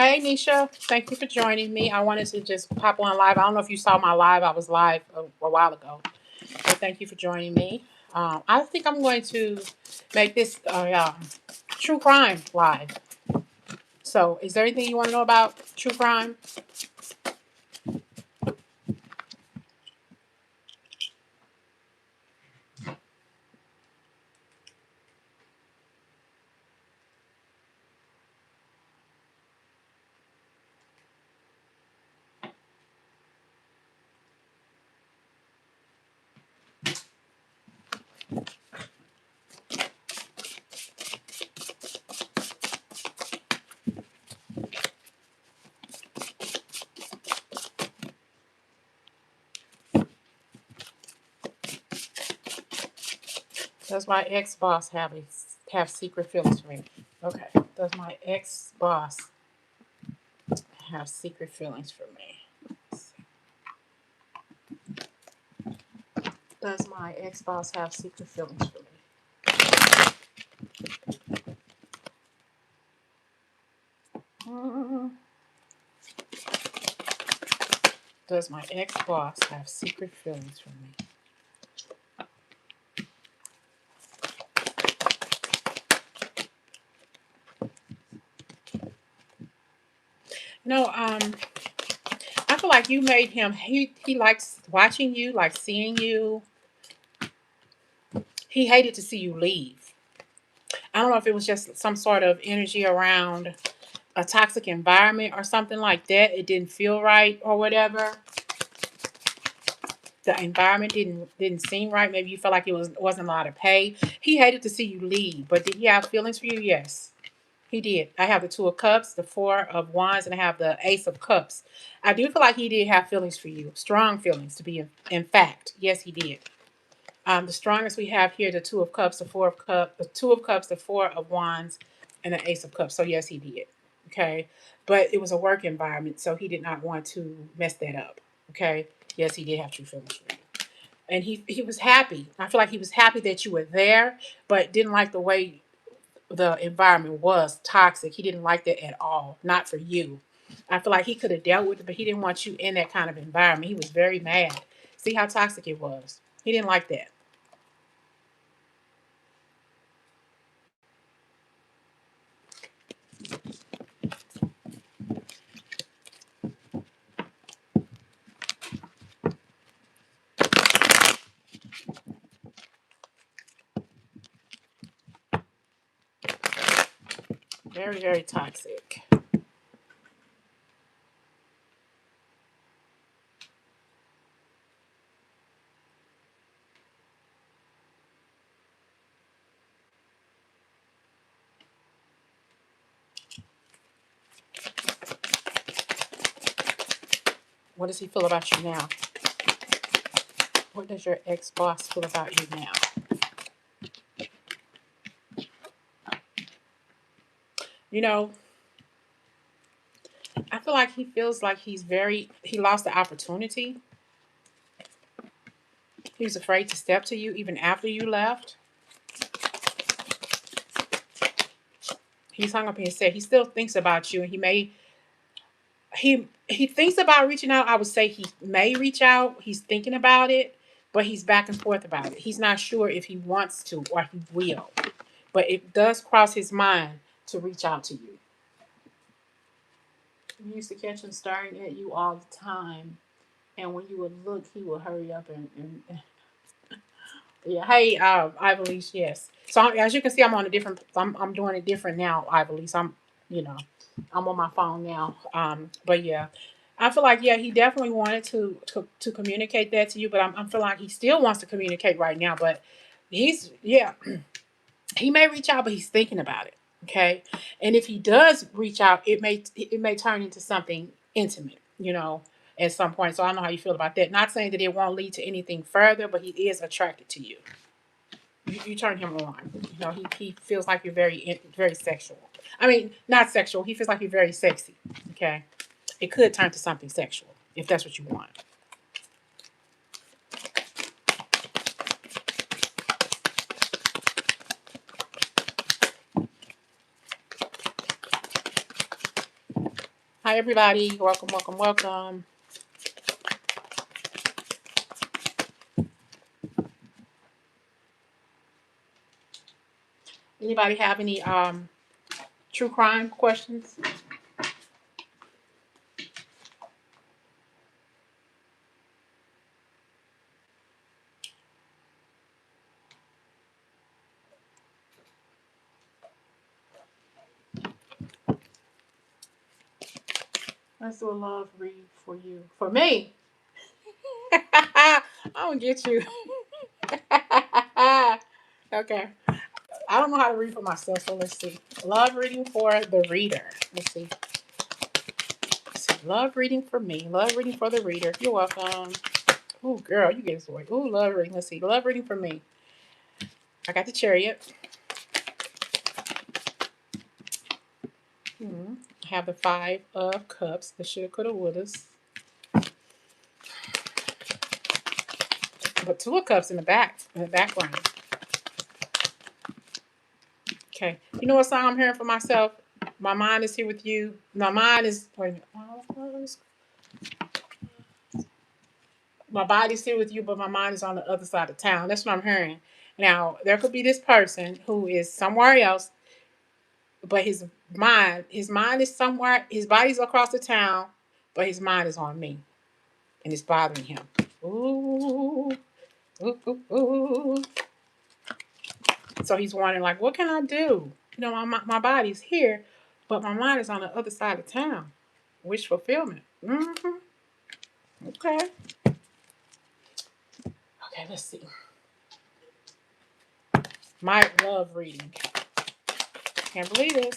Hey, Nisha. Thank you for joining me. I wanted to just pop on live. I don't know if you saw my live. I was live a while ago. So thank you for joining me. I think I'm going to make this true crime live. So, is there anything you want to know about true crime? Does my ex boss have secret feelings for me? Okay. Does my ex boss have secret feelings for me? Does my ex boss have secret feelings for me? Does my ex boss have secret feelings for me? No, I feel like you made him. He likes watching you, like seeing you. He hated to see you leave. I don't know if it was just some sort of energy around a toxic environment or something like that. It didn't feel right or whatever. The environment didn't seem right. Maybe you felt like it wasn't a lot of pay. He hated to see you leave, but did he have feelings for you? Yes. He did. I have the Two of Cups, the Four of Wands, and I have the Ace of Cups. I do feel like he did have feelings for you, strong feelings to be in fact. Yes, he did. The strongest we have here, the Two of Cups, the Four of Cups, the Two of Cups, the Four of Wands, and the Ace of Cups. So yes, he did. Okay, but it was a work environment, so he did not want to mess that up. Okay, yes, he did have true feelings for you, and he was happy. I feel like he was happy that you were there, but didn't like the way the environment was toxic. He didn't like that at all. Not for you. I feel like he could have dealt with it, but he didn't want you in that kind of environment. He was very mad. See how toxic it was. He didn't like that. Very, very toxic. What does he feel about you now? What does your ex-boss feel about you now? You know, I feel like he feels like he lost the opportunity. He was afraid to step to you even after you left. He's hung up and said he still thinks about you, and he thinks about reaching out. I would say he may reach out. He's thinking about it, but he's back and forth about it. He's not sure if he wants to or he will. But it does cross his mind to reach out to you. He used to catch him staring at you all the time. And when you would look, he would hurry up and yeah. Hey, Ivory, yes. So as you can see, I'm on a different. I'm doing it different now, Ivory. So you know, I'm on my phone now. But yeah, I feel like yeah, he definitely wanted to communicate that to you, but I feel like he still wants to communicate right now. But he's yeah, he may reach out, but he's thinking about it. Okay, and if he does reach out, it may turn into something intimate. You know, at some point. So I don't know how you feel about that. Not saying that it won't lead to anything further, but he is attracted to you. You turn him on. You know, he feels like you're very sexual. I mean, not sexual. He feels like you're very sexy. Okay, it could turn to something sexual if that's what you want. Hi, everybody. Welcome, welcome, welcome. Anybody have any true crime questions? Let's do a love read for you. For me. I don't get you. Okay. I don't know how to read for myself, so let's see. Love reading for the reader. Let's see. Love reading for me. Love reading for the reader. You're welcome. Ooh, girl, you get this away. Ooh, love reading. Let's see. Love reading for me. I got the Chariot. I have the Five of Cups. The shoulda, coulda, wouldas. But Two of Cups in the background. Okay. You know what song I'm hearing for myself? My mind is here with you. My mind is. Wait a minute. My body's here with you, but my mind is on the other side of town. That's what I'm hearing. Now, there could be this person who is somewhere else, but his mind is somewhere, his body's across the town, but his mind is on me. And it's bothering him. Ooh, ooh, ooh, ooh. So he's wondering, like, what can I do? You know, my body's here, but my mind is on the other side of town. Wish fulfillment. Mm-hmm. Okay. Okay, let's see. My love reading. Can't believe this.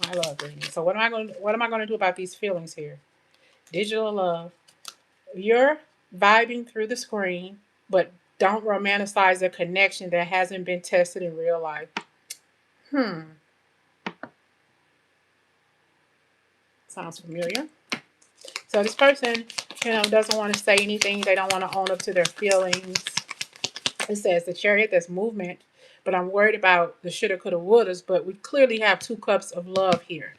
My love reading. So what am I going to do about these feelings here? Digital love. You're vibing through the screen, but don't romanticize a connection that hasn't been tested in real life. Sounds familiar. So this person, doesn't want to say anything. They don't want to own up to their feelings. It says the Chariot, that's movement, but I'm worried about the shoulda, coulda, wouldas. But we clearly have 2 cups of love here.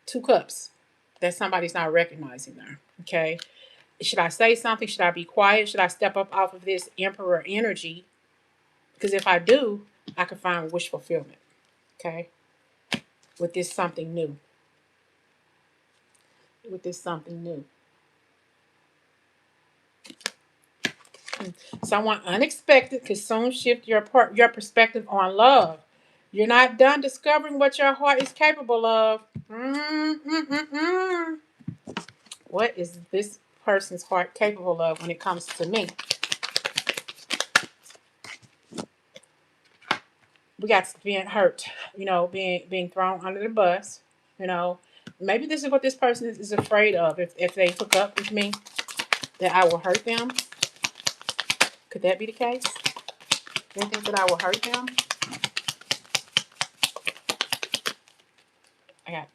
2 cups that somebody's not recognizing there. Okay. Should I say something? Should I be quiet? Should I step up off of this Emperor energy? Because if I do, I can find wish fulfillment. Okay. With this something new. Someone unexpected could soon shift your perspective on love. You're not done discovering what your heart is capable of. What is this person's heart capable of when it comes to me? We got being hurt, being thrown under the bus. Maybe this is what this person is afraid of. If they hook up with me, that I will hurt them. Could that be the case? They think that I will hurt them. I got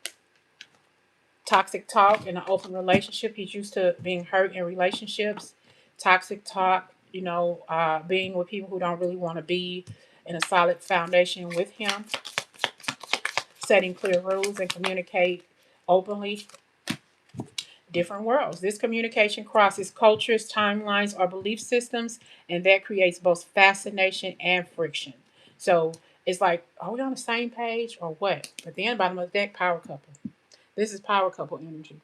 toxic talk in an open relationship. He's used to being hurt in relationships. Toxic talk, being with people who don't really want to be in a solid foundation with him. Setting clear rules and communicate openly. Different worlds. This communication crosses cultures, timelines, or belief systems, and that creates both fascination and friction. So it's like, are we on the same page or what? At the end, bottom of the deck, power couple. This is power couple energy.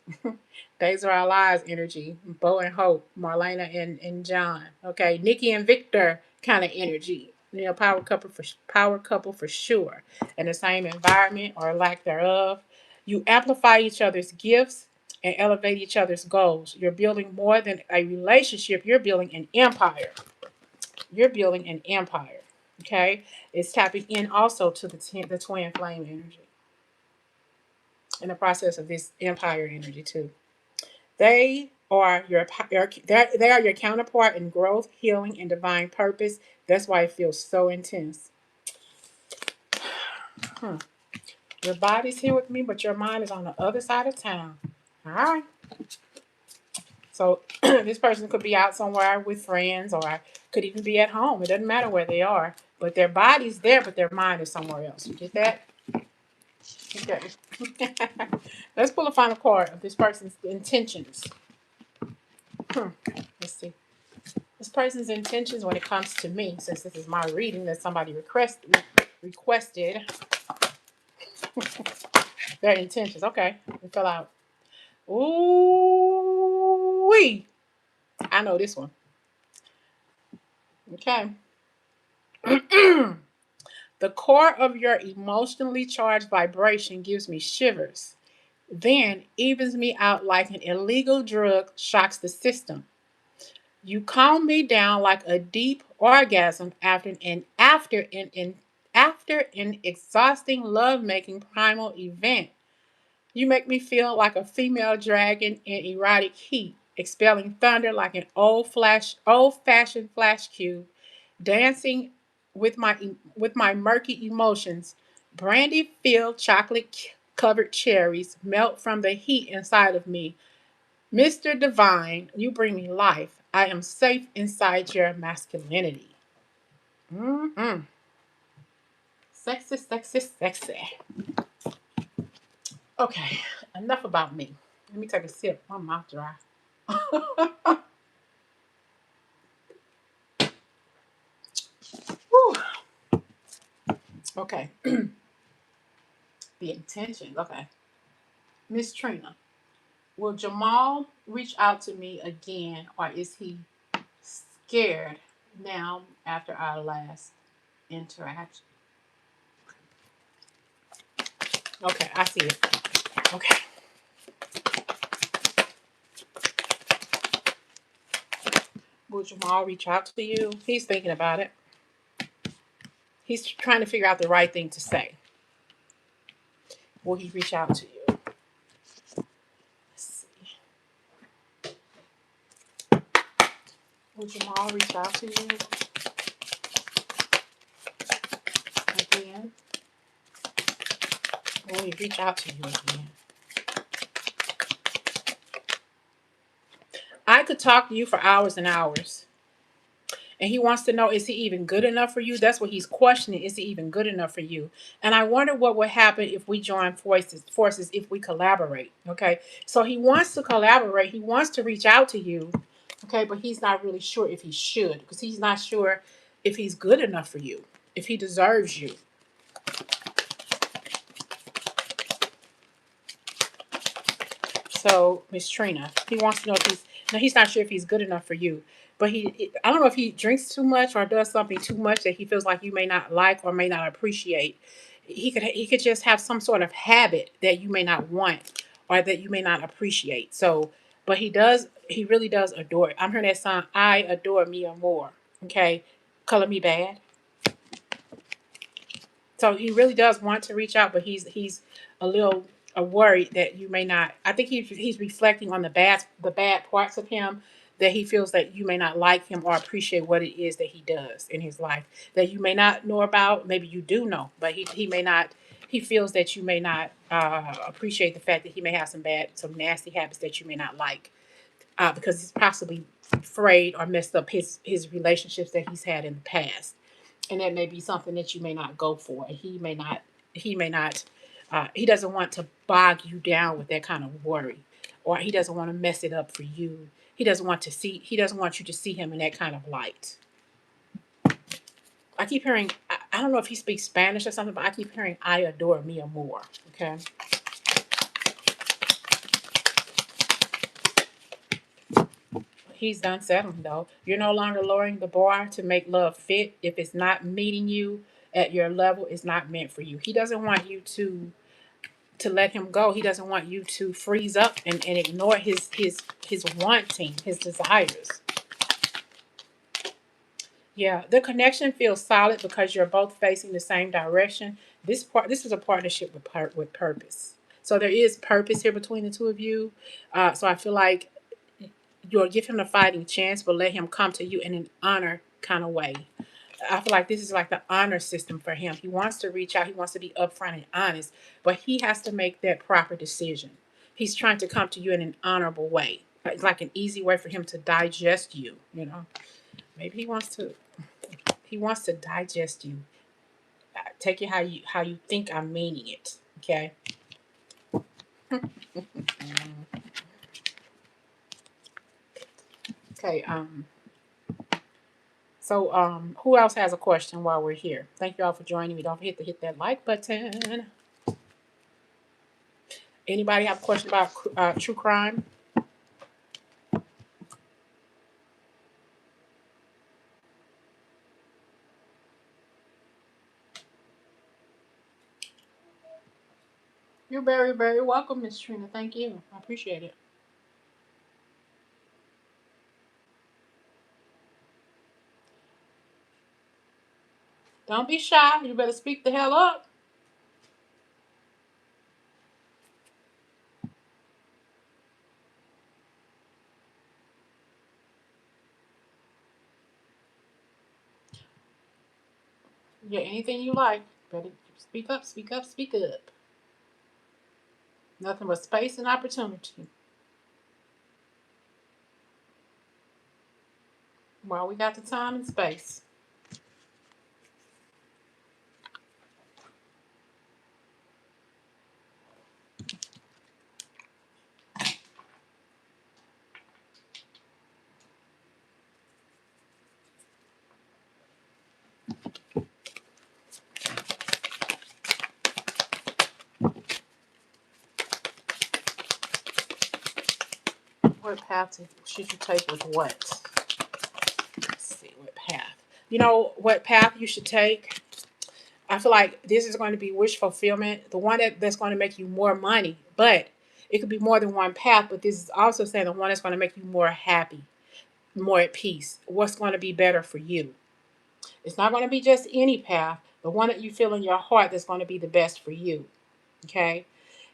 These are our lives energy. Bo and Hope, Marlena and John. Okay, Nikki and Victor kind of energy. Power couple for sure. In the same environment or lack thereof. You amplify each other's gifts and elevate each other's goals. You're building more than a relationship. You're building an empire. Okay, it's tapping in also to the twin flame energy in the process of this empire energy too. They are they are your counterpart in growth, healing, and divine purpose. That's why it feels so intense. Your body's here with me, but your mind is on the other side of town. All right. So this person could be out somewhere with friends, or could even be at home. It doesn't matter where they are, but their body's there, but their mind is somewhere else. You get that? Okay. Let's pull a final card of this person's intentions. Let's see. This person's intentions when it comes to me, since this is my reading that somebody requested their intentions. Okay. We fell out. Ooh wee. I know this one. Okay. The core of your emotionally charged vibration gives me shivers, then evens me out like an illegal drug shocks the system. You calm me down like a deep orgasm after an exhausting lovemaking primal event. You make me feel like a female dragon in erotic heat, expelling thunder like an old fashioned flash cube, dancing with my murky emotions. Brandy filled chocolate covered cherries melt from the heat inside of me. Mr. Divine, you bring me life. I am safe inside your masculinity. Mm-hmm. Sexy, sexy, sexy. Okay, enough about me. Let me take a sip. My mouth dry. Whew. Okay, the intentions. Okay, Miss Trina, will Jamal reach out to me again, or is he scared now after our last interaction? Okay, I see it. Okay. Will Jamal reach out to you? He's thinking about it. He's trying to figure out the right thing to say. Will he reach out to you? Let's see. Will Jamal reach out to you again? Will he reach out to you again? I could talk to you for hours and hours. And he wants to know, is he even good enough for you? That's what he's questioning. Is he even good enough for you? And I wonder what would happen if we join forces if we collaborate. Okay. So he wants to collaborate. He wants to reach out to you. Okay. But he's not really sure if he should, because he's not sure if he's good enough for you, if he deserves you. So, Miss Trina, he wants to know if he's not sure if he's good enough for you. But I don't know if he drinks too much or does something too much that he feels like you may not like or may not appreciate. He could just have some sort of habit that you may not want or that you may not appreciate. So, but he really does adore it. I'm hearing that song, I Adore Me More. Okay. Color Me Bad. So he really does want to reach out, but he's a little worried that you may not. I think he's reflecting on the bad parts of him that he feels that you may not like him or appreciate what it is that he does in his life that you may not know about. Maybe you do know, but he may not. He feels that you may not appreciate the fact that he may have some nasty habits that you may not like because he's possibly afraid or messed up his relationships that he's had in the past, and that may be something that you may not go for. He doesn't want to bog you down with that kind of worry, or he doesn't want to mess it up for you. He doesn't want you to see him in that kind of light. I keep hearing, I don't know if he speaks Spanish or something, but I keep hearing I adore me more. Okay. He's done settling though. You're no longer lowering the bar to make love fit. If it's not meeting you at your level, it's not meant for you. He doesn't want you to let him go. He doesn't want you to freeze up and ignore his wanting, his desires. Yeah, the connection feels solid because you're both facing the same direction. This is a partnership with purpose. So there is purpose here between the two of you. So I feel like you'll give him a fighting chance, but let him come to you in an honor kind of way. I feel like this is like the honor system for him. He wants to reach out. He wants to be upfront and honest, but he has to make that proper decision. He's trying to come to you in an honorable way. It's like an easy way for him to digest you. Maybe he wants to digest you. Take it how you think I'm meaning it. Okay. Okay. Who else has a question while we're here? Thank you all for joining me. Don't forget to hit that like button. Anybody have a question about true crime? You're very, very welcome, Miss Trina. Thank you. I appreciate it. Don't be shy. You better speak the hell up. Yeah, anything you like. Better speak up, speak up, speak up. Nothing but space and opportunity. Well, we got the time and space. What path should you take with what? Let's see, what path? You know what path you should take? I feel like this is going to be wish fulfillment, the one that's going to make you more money. But it could be more than one path, but this is also saying the one that's going to make you more happy, more at peace. What's going to be better for you? It's not going to be just any path, the one that you feel in your heart that's going to be the best for you. Okay?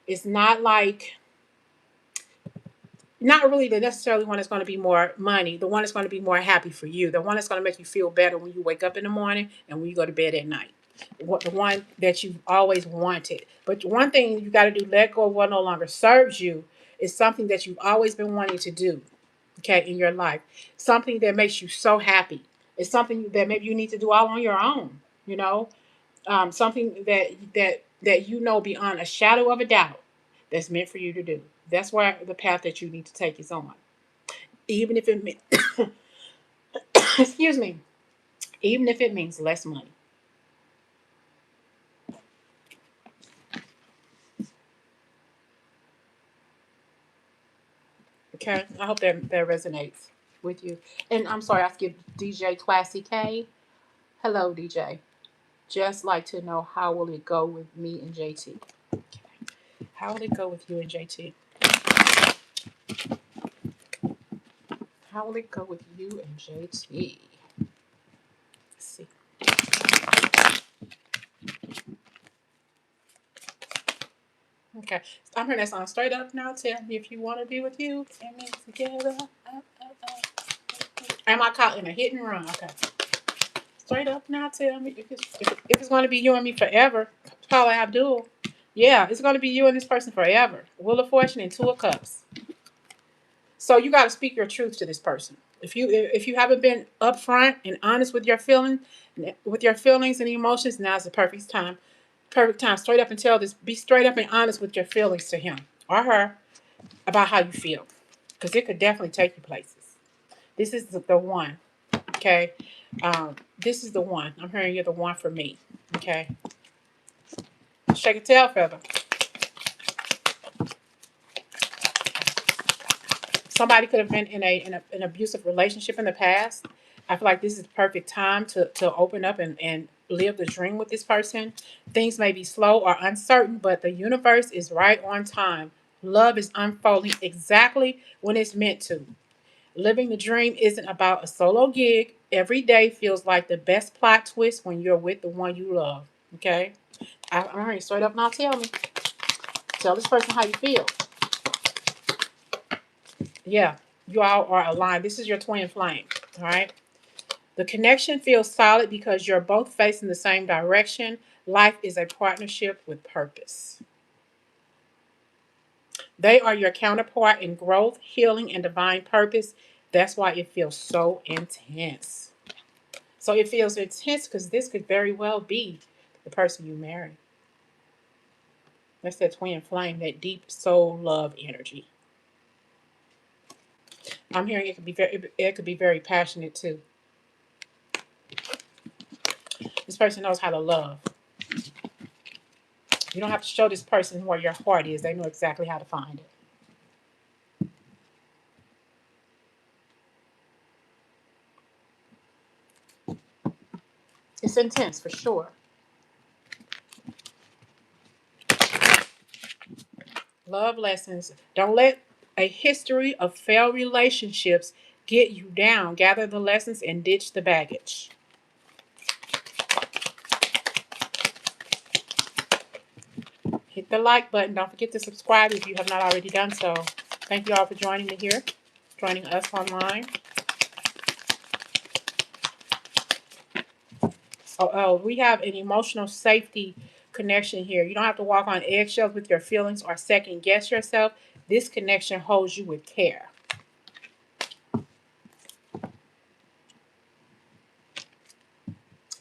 It's not like not really the necessarily one that's going to be more money, the one that's going to be more happy for you, the one that's going to make you feel better when you wake up in the morning and when you go to bed at night. The one that you've always wanted. But one thing you got to do, let go of what no longer serves you, is something that you've always been wanting to do, okay, in your life. Something that makes you so happy. It's something that maybe you need to do all on your own, you know? Something that you know beyond a shadow of a doubt that's meant for you to do. That's where the path that you need to take is on. Even if it means, excuse me, even if it means less money. Okay, I hope that resonates with you. And I'm sorry, I skipped DJ Classy K. Hello, DJ. Just like to know how will it go with me and JT. Okay. How will it go with you and JT? How will it go with you and JT? Let's see. Okay, I'm hearing that song straight up now. Tell me if you want to be with you and me together. Am I caught in a hit and run? Okay, straight up now. Tell me if it's going to be you and me forever. Paula Abdul. Yeah, it's going to be you and this person forever. Wheel of Fortune and Two of Cups. So you got to speak your truth to this person. If you haven't been upfront and honest with your feelings and emotions, now's the perfect time. Perfect time. Straight up and tell this. Be straight up and honest with your feelings to him or her about how you feel, because it could definitely take you places. This is the one. Okay, this is the one. I'm hearing you're the one for me. Okay, shake a tail feather. Somebody could have been in an abusive relationship in the past. I feel like this is the perfect time to open up and live the dream with this person. Things may be slow or uncertain, but the universe is right on time. Love is unfolding exactly when it's meant to. Living the dream isn't about a solo gig. Every day feels like the best plot twist when you're with the one you love. Okay? I'm hearing straight up now. Tell me. Tell this person how you feel. Yeah, you all are aligned. This is your twin flame. All right. The connection feels solid because you're both facing the same direction. Life is a partnership with purpose. They are your counterpart in growth, healing, and divine purpose. That's why it feels so intense. So it feels intense because this could very well be the person you marry. That's that twin flame, that deep soul love energy. I'm hearing it could be very passionate too. This person knows how to love. You don't have to show this person where your heart is. They know exactly how to find it. It's intense for sure. Love lessons. Don't let a history of failed relationships get you down. Gather the lessons and ditch the baggage. Hit the like button. Don't forget to subscribe if you have not already done so. Thank you all for joining me here, joining us online. We have an emotional safety connection here. You don't have to walk on eggshells with your feelings or second guess yourself. This connection holds you with care.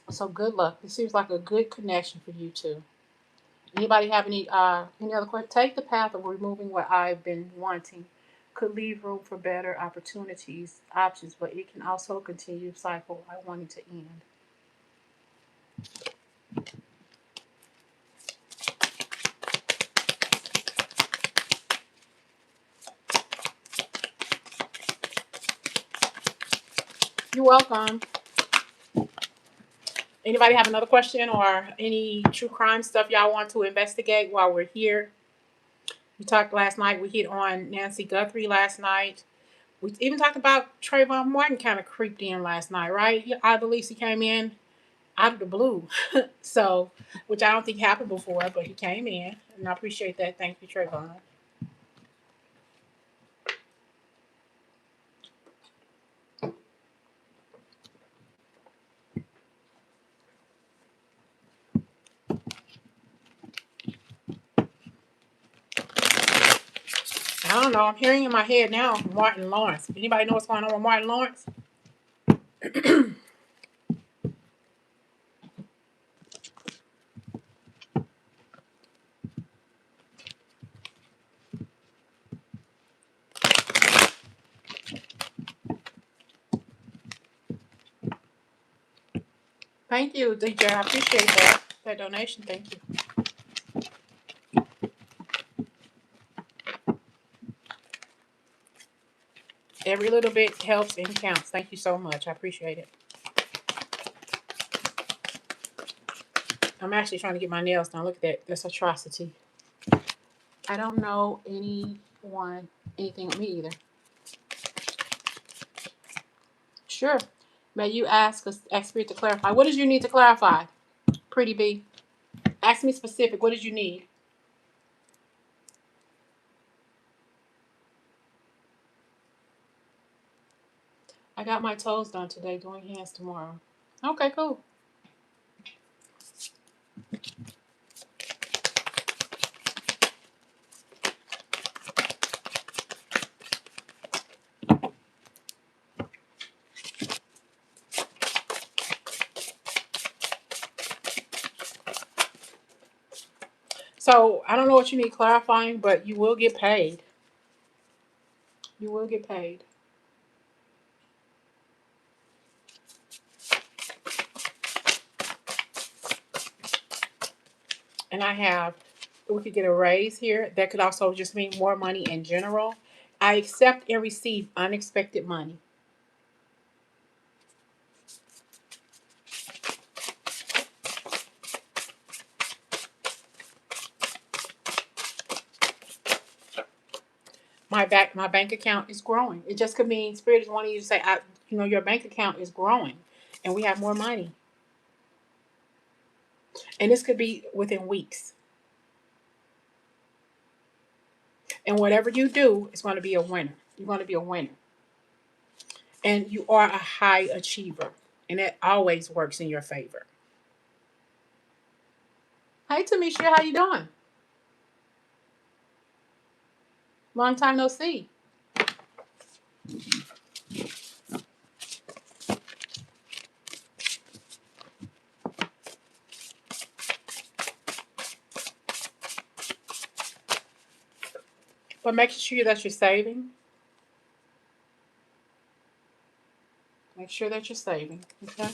So good luck. It seems like a good connection for you two. Anybody have any other questions? Take the path of removing what I've been wanting. Could leave room for better opportunities, options, but it can also continue cycle I wanted to end. You're welcome. Anybody have another question or any true crime stuff y'all want to investigate while we're here? We talked last night. We hit on Nancy Guthrie last night. We even talked about Trayvon Martin kind of creeped in last night, right? I believe he came in out of the blue. So, which I don't think happened before, but he came in. And I appreciate that. Thank you, Trayvon. I don't know. I'm hearing in my head now Martin Lawrence. Anybody know what's going on with Martin Lawrence? Thank you, DJ. I appreciate that donation. Thank you. Every little bit helps and counts. Thank you so much. I appreciate it. I'm actually trying to get my nails done. Look at that. That's atrocity. I don't know anything me either. Sure. May you ask Spirit to clarify. What did you need to clarify, Pretty B? Ask me specific. What did you need? I got my toes done today, doing hands tomorrow. Okay, cool. So I don't know what you need clarifying, but you will get paid. You will get paid. And we could get a raise here. That could also just mean more money in general. I accept and receive unexpected money. My bank account is growing. It just could mean Spirit is wanting you to say, your bank account is growing, and we have more money. And this could be within weeks. And whatever you do, it's going to be a winner. You're going to be a winner. And you are a high achiever. And that always works in your favor. Hey, Tamisha, how you doing? Long time no see. But make sure that you're saving. Make sure that you're saving, okay?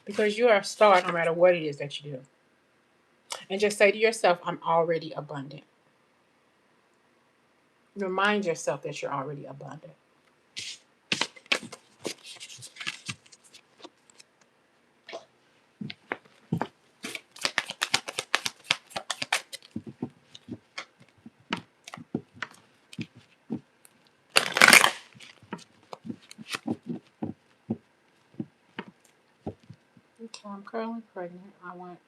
Because you are a star no matter what it is that you do. And just say to yourself, I'm already abundant. Remind yourself that you're already abundant. Okay, I'm currently pregnant. I want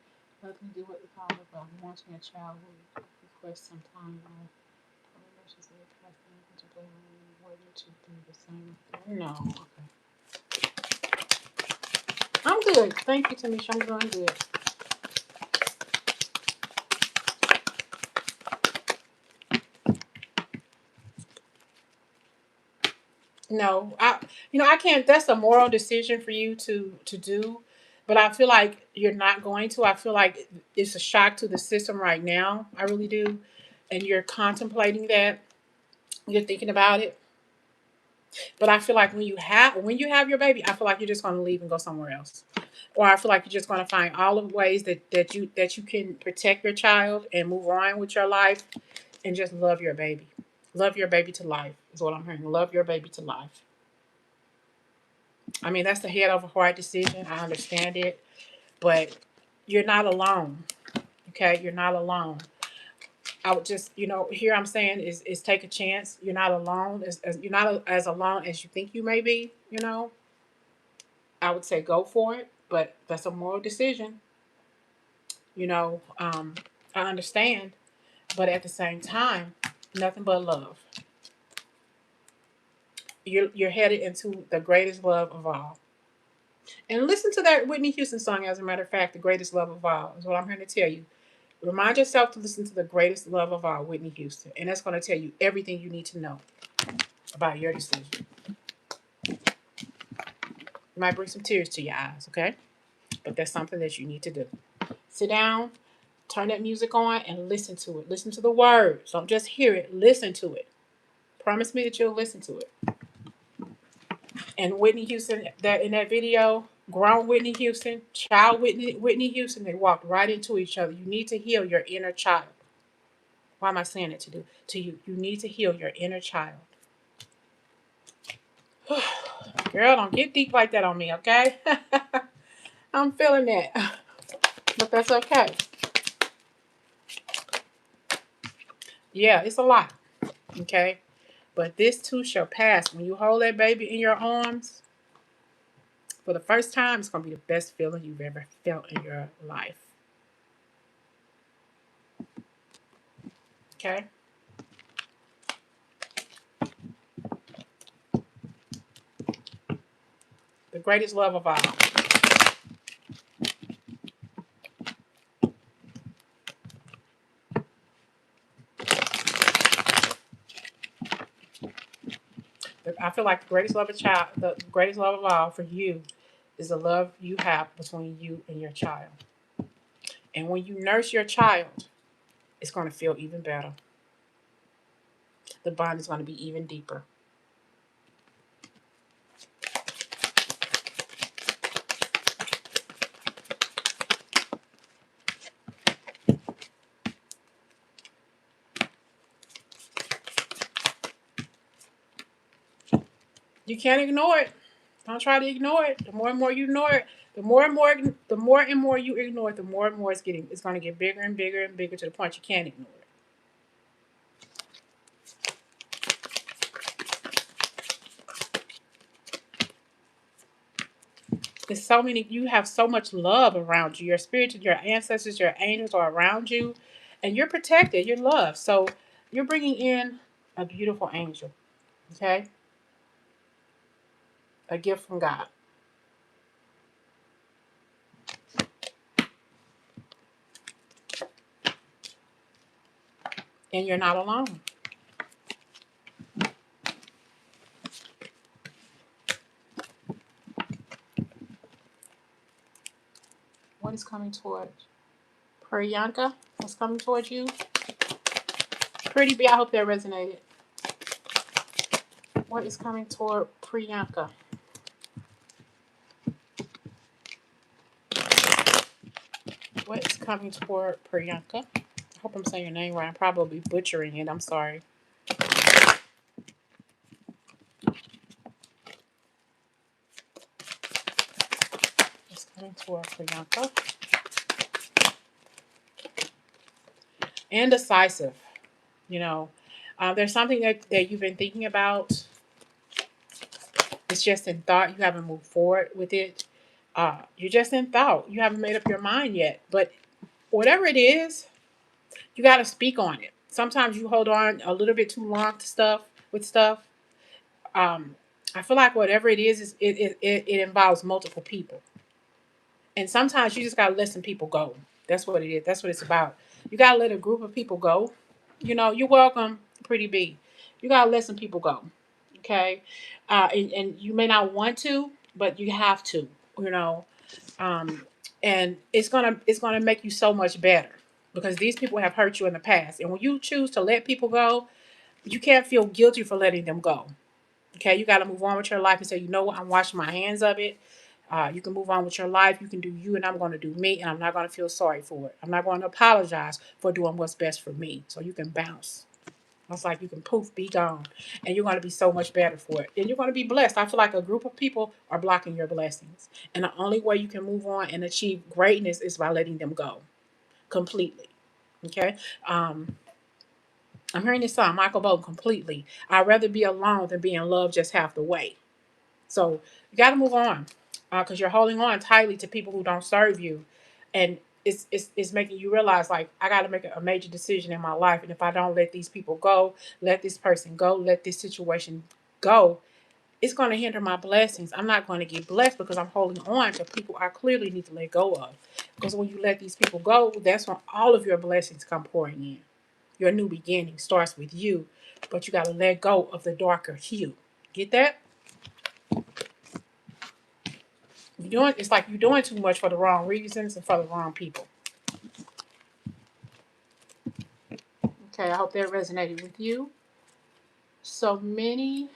nothing to do with the power of wanting a child who requests some time off. Whether to do the same. No, okay. I'm good. Thank you, Tamisha. I'm doing good. No, I can't. That's a moral decision for you to do, but I feel like you're not going to. I feel like it's a shock to the system right now. I really do, and you're contemplating that. You're thinking about it, but I feel like when you have your baby, I feel like you're just going to leave and go somewhere else, or I feel like you're just going to find all of the ways that you can protect your child and move on with your life, and just love your baby. Love your baby to life is what I'm hearing. Love your baby to life. I mean, that's the head over heart decision. I understand it, but you're not alone. Okay, you're not alone. I would just, here I'm saying is take a chance. You're not alone. You're not as alone as you think you may be. I would say go for it, but that's a moral decision. I understand, but at the same time, nothing but love. You're headed into the greatest love of all. And listen to that Whitney Houston song. As a matter of fact, the greatest love of all is what I'm here to tell you. Remind yourself to listen to the greatest love of all, Whitney Houston. And that's going to tell you everything you need to know about your decision. It might bring some tears to your eyes, okay? But that's something that you need to do. Sit down, turn that music on, and listen to it. Listen to the words. Don't just hear it. Listen to it. Promise me that you'll listen to it. And Whitney Houston, that in that video, grown Whitney Houston, child Whitney Houston, they walked right into each other. You need to heal your inner child. Why am I saying it to you? You need to heal your inner child. Girl, don't get deep like that on me, okay? I'm feeling that. But that's okay. Yeah, it's a lot. Okay? But this too shall pass. When you hold that baby in your arms, for the first time, it's going to be the best feeling you've ever felt in your life. Okay? The greatest love of all. I feel like the greatest love of all for you is the love you have between you and your child. And when you nurse your child, it's going to feel even better. The bond is going to be even deeper. You can't ignore it. Don't try to ignore it. The more and more you ignore it, the more and more you ignore it, the more and more it's going to get bigger and bigger and bigger to the point you can't ignore it. You have so much love around you. Your spirit, your ancestors, your angels are around you, and you're protected. You're loved. So you're bringing in a beautiful angel, okay? A gift from God. And you're not alone. What is coming towards Priyanka? What's coming towards you? Pretty B, I hope that resonated. What is coming toward Priyanka? What is coming toward Priyanka? I hope I'm saying your name right. I'm probably butchering it. I'm sorry. What's coming toward Priyanka? Indecisive. You know, there's something that you've been thinking about. It's just in thought. You haven't moved forward with it. You're just in thought. You haven't made up your mind yet. But whatever it is, you got to speak on it. Sometimes you hold on a little bit too long to stuff with stuff. Um, I feel like whatever it is it involves multiple people, and sometimes you just gotta let some people go. That's what it is. That's what it's about. You gotta let a group of people go. You know, you're welcome, Pretty B. You gotta let some people go. Okay, and you may not want to, but you have to. You know, um, and it's gonna make you so much better because these people have hurt you in the past, and when you choose to let people go, you can't feel guilty for letting them go. Okay, you got to move on with your life and say, you know what, I'm washing my hands of it. You can move on with your life. You can do you, and I'm going to do me, and I'm not going to feel sorry for it. I'm not going to apologize for doing what's best for me. So you can bounce. It's like you can poof, be gone, and you're going to be so much better for it. And you're going to be blessed. I feel like a group of people are blocking your blessings, and the only way you can move on and achieve greatness is by letting them go completely. Okay. I'm hearing this song, Michael Bolton, completely. I'd rather be alone than be in love just half the way. So you got to move on because you're holding on tightly to people who don't serve you, and it's making you realize like I got to make a major decision in my life, and if I don't let these people go, let this person go, let this situation go, it's going to hinder my blessings. I'm not going to get blessed because I'm holding on to people I clearly need to let go of. Because when you let these people go, that's when all of your blessings come pouring in. Your new beginning starts with you, but you got to let go of the darker hue. Get that? It's like you're doing too much for the wrong reasons and for the wrong people. Okay, I hope that resonated with you. So many,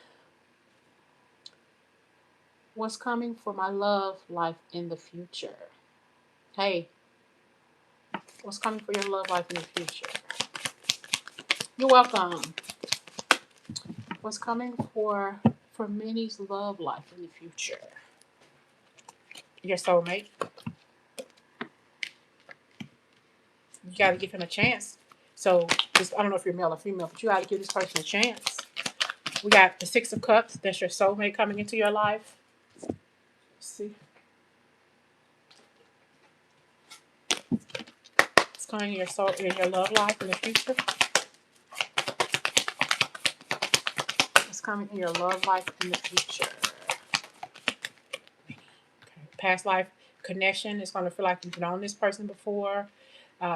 what's coming for my love life in the future? Hey, what's coming for your love life in the future? You're welcome. What's coming for many's love life in the future? Your soulmate. You got to give him a chance. So I don't know if you're male or female, but you got to give this person a chance. We got the Six of Cups. That's your soulmate coming into your life. Let's see. It's coming in your soul in your love life in the future. It's coming in your love life in the future. Okay. Past life connection. It's going to feel like you've known this person before.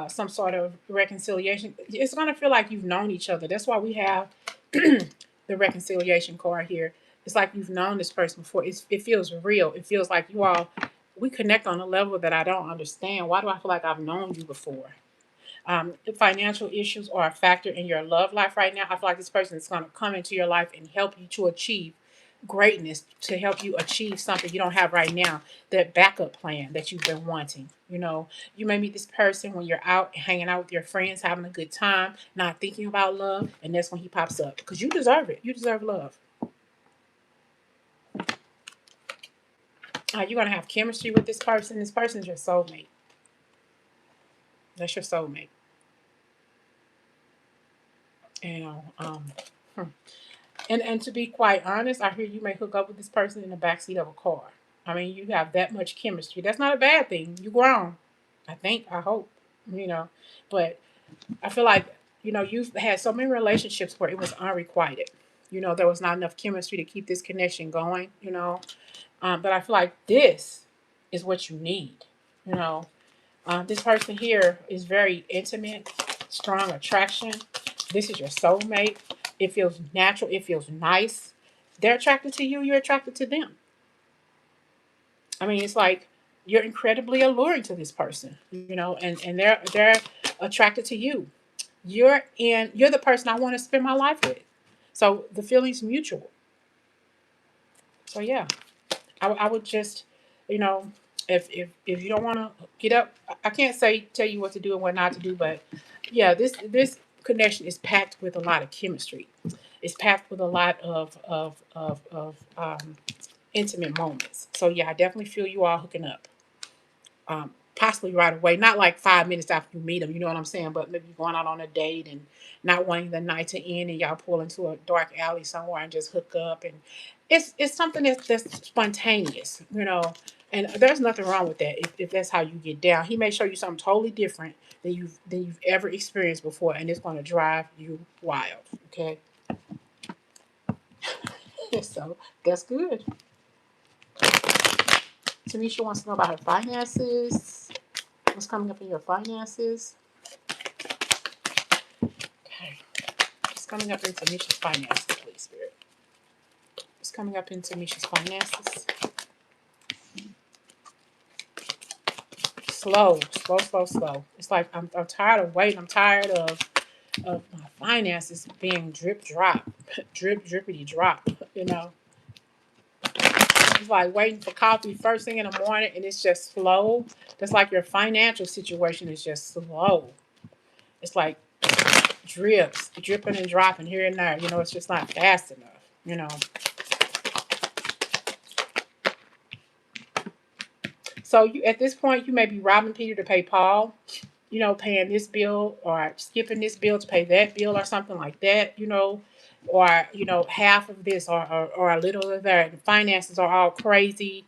Some sort of reconciliation. It's going to feel like you've known each other. That's why we have the reconciliation card here. It's like you've known this person before. It feels real. It feels like we connect on a level that I don't understand. Why do I feel like I've known you before? Financial issues are a factor in your love life right now. I feel like this person is going to come into your life and help you to achieve greatness, to help you achieve something you don't have right now, that backup plan that you've been wanting. You know, you may meet this person when you're out hanging out with your friends, having a good time, not thinking about love, and that's when he pops up because you deserve it. You deserve love. You're going to have chemistry with this person. This person's your soulmate. That's your soulmate. You know, hmm. And to be quite honest, I hear you may hook up with this person in the backseat of a car. I mean, you have that much chemistry. That's not a bad thing. You grown. I think, I hope, you know. But I feel like, you've had so many relationships where it was unrequited. There was not enough chemistry to keep this connection going. But I feel like this is what you need. You know, this person here is very intimate, strong attraction. This is your soulmate. It feels natural. It feels nice. They're attracted to you. You're attracted to them. I mean, it's like you're incredibly alluring to this person, and they're attracted to you. You're the person I want to spend my life with. So the feeling's mutual. So yeah, I would just, you know, if you don't want to get up, I can't tell you what to do and what not to do, but yeah, this connection is packed with a lot of chemistry. It's packed with a lot of intimate moments. So yeah, I definitely feel you all hooking up. Possibly right away, not like 5 minutes after you meet them, you know what I'm saying? But maybe going out on a date and not wanting the night to end, and y'all pull into a dark alley somewhere and just hook up, and it's something that's spontaneous, you know. And there's nothing wrong with that if that's how you get down. He may show you something totally different than you've ever experienced before, and it's going to drive you wild. Okay, so that's good. Tanisha wants to know about her finances. What's coming up in your finances? Okay. What's coming up into Misha's finances, please, Spirit? What's coming up into Misha's finances? Slow, slow, slow, slow. It's like I'm tired of waiting. I'm tired of my finances being drip drop, drip drippity drop. You know, it's like waiting for coffee first thing in the morning, and it's just slow. That's like your financial situation is just slow. It's like drips, dripping and dropping here and there. You know, it's just not fast enough. You know. So you at this point you may be robbing Peter to pay Paul, you know, paying this bill or skipping this bill to pay that bill or something like that, you know, or you know, half of this or a little of that. The finances are all crazy,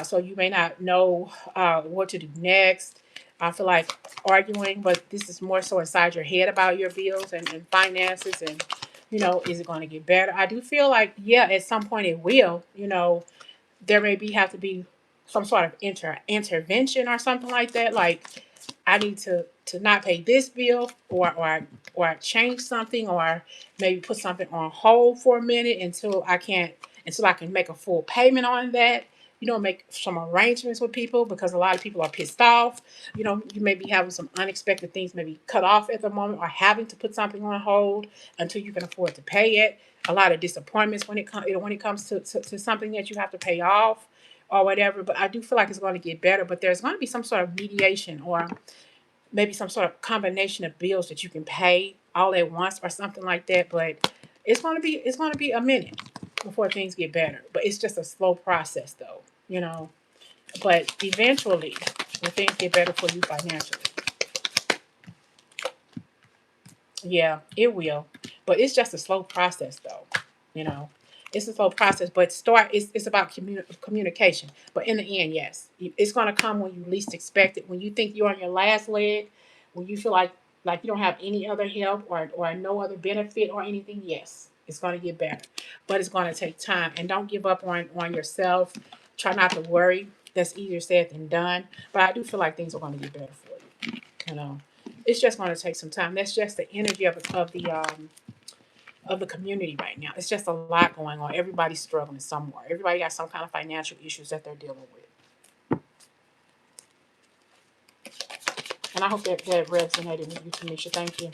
so you may not know what to do next. I feel like arguing, but this is more so inside your head about your bills and finances and you know, is it going to get better? I do feel like yeah, at some point it will. You know, there may be have to be some sort of intervention or something like that. Like I need to not pay this bill or change something or maybe put something on hold for a minute until I can make a full payment on that. You know, make some arrangements with people because a lot of people are pissed off. You know, you may be having some unexpected things maybe cut off at the moment or having to put something on hold until you can afford to pay it. A lot of disappointments when it comes when it comes to something that you have to pay off or whatever. But I do feel like it's going to get better. But there's going to be some sort of mediation or maybe some sort of combination of bills that you can pay all at once or something like that. But it's going to be a minute before things get better. But it's just a slow process, though, you know. But eventually, when things get better for you financially, yeah, it will. But it's just a slow process, though, you know. It's a slow process, but it's about communication. But in the end, yes, it's going to come when you least expect it. When you think you're on your last leg, when you feel like you don't have any other help or no other benefit or anything, yes, it's going to get better. But it's going to take time. And don't give up on yourself. Try not to worry. That's easier said than done. But I do feel like things are going to get better for you. You know, it's just going to take some time. That's just the energy of the community right now. It's just a lot going on. Everybody's struggling somewhere. Everybody got some kind of financial issues that they're dealing with. And I hope that resonated with you, Tanisha. Thank you.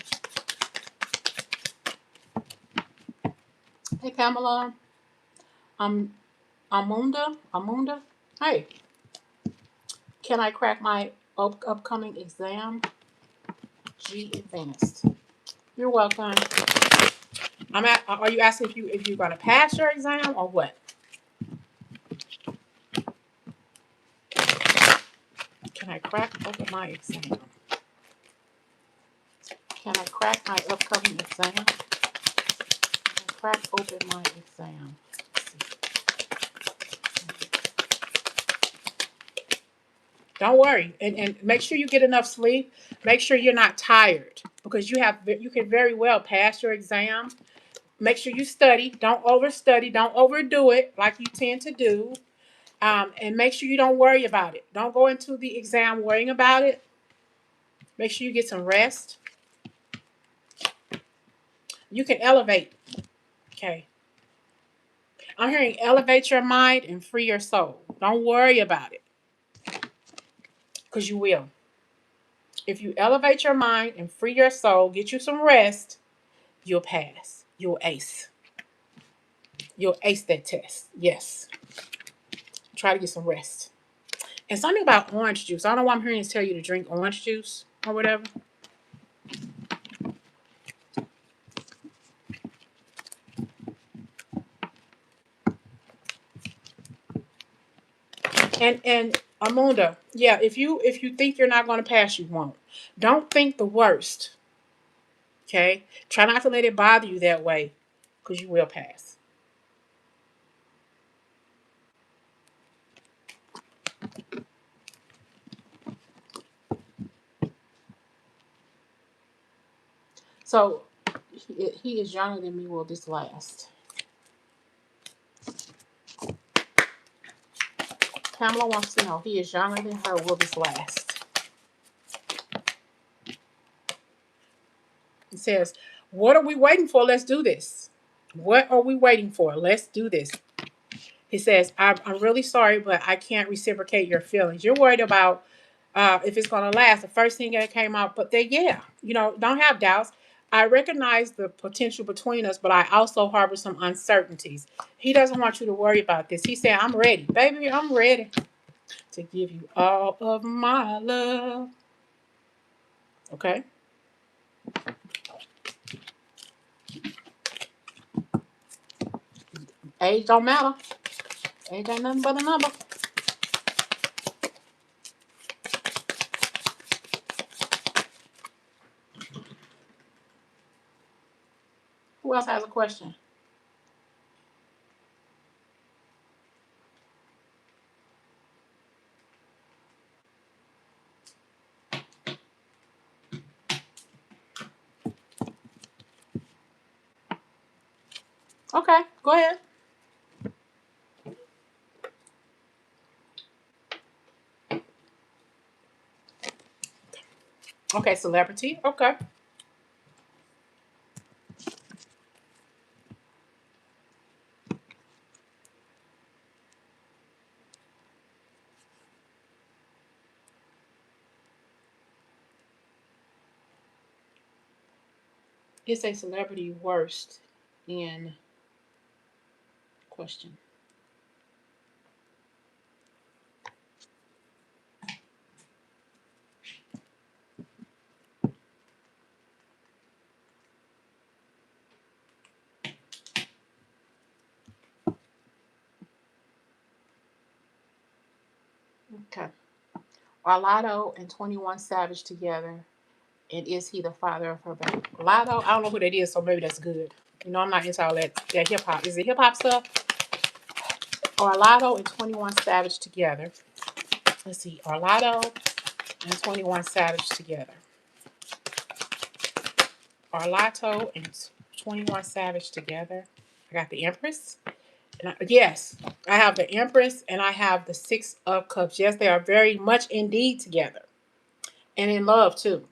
Hey, Pamela. Um, Amunda. Hey, can I crack my upcoming exam? G Advanced. You're welcome. Are you asking if you're going to pass your exam or what? Can I crack open my exam? Can I crack my upcoming exam? Can I crack open my exam? Don't worry, and make sure you get enough sleep. Make sure you're not tired because you can very well pass your exam. Make sure you study. Don't overstudy. Don't overdo it like you tend to do. And make sure you don't worry about it. Don't go into the exam worrying about it. Make sure you get some rest. You can elevate. Okay. I'm hearing elevate your mind and free your soul. Don't worry about it because you will. If you elevate your mind and free your soul, get you some rest, you'll pass. You'll ace. You'll ace that test. Yes. Try to get some rest. And something about orange juice. I don't know why I'm hearing this tell you to drink orange juice or whatever. And Amunda, yeah, if you think you're not going to pass, you won't. Don't think the worst. Okay? Try not to let it bother you that way, because you will pass. So he is younger than me. Will this last? Pamela wants to know. He is younger than her. Will this last? It says, what are we waiting for? Let's do this. What are we waiting for? Let's do this. He says, I'm really sorry, but I can't reciprocate your feelings. You're worried about if it's going to last. The first thing that came out, but yeah, don't have doubts. I recognize the potential between us, but I also harbor some uncertainties. He doesn't want you to worry about this. He said, I'm ready. Baby, I'm ready to give you all of my love. Okay? Age don't matter. Age ain't nothing but a number. Who else has a question? Okay, go ahead. Okay, celebrity. Okay. It's a celebrity worst in question. Okay. Are Lotto and 21 Savage together? And is he the father of her baby? Lotto, I don't know who that is, so maybe that's good. I'm not into all that hip hop. Is it hip hop stuff? Are Lotto and 21 Savage together? Let's see. Are Lotto and 21 Savage together? Are Lotto and 21 Savage together? I got the Empress. Yes, I have the Empress and I have the Six of Cups. Yes, they are very much indeed together. And in love, too.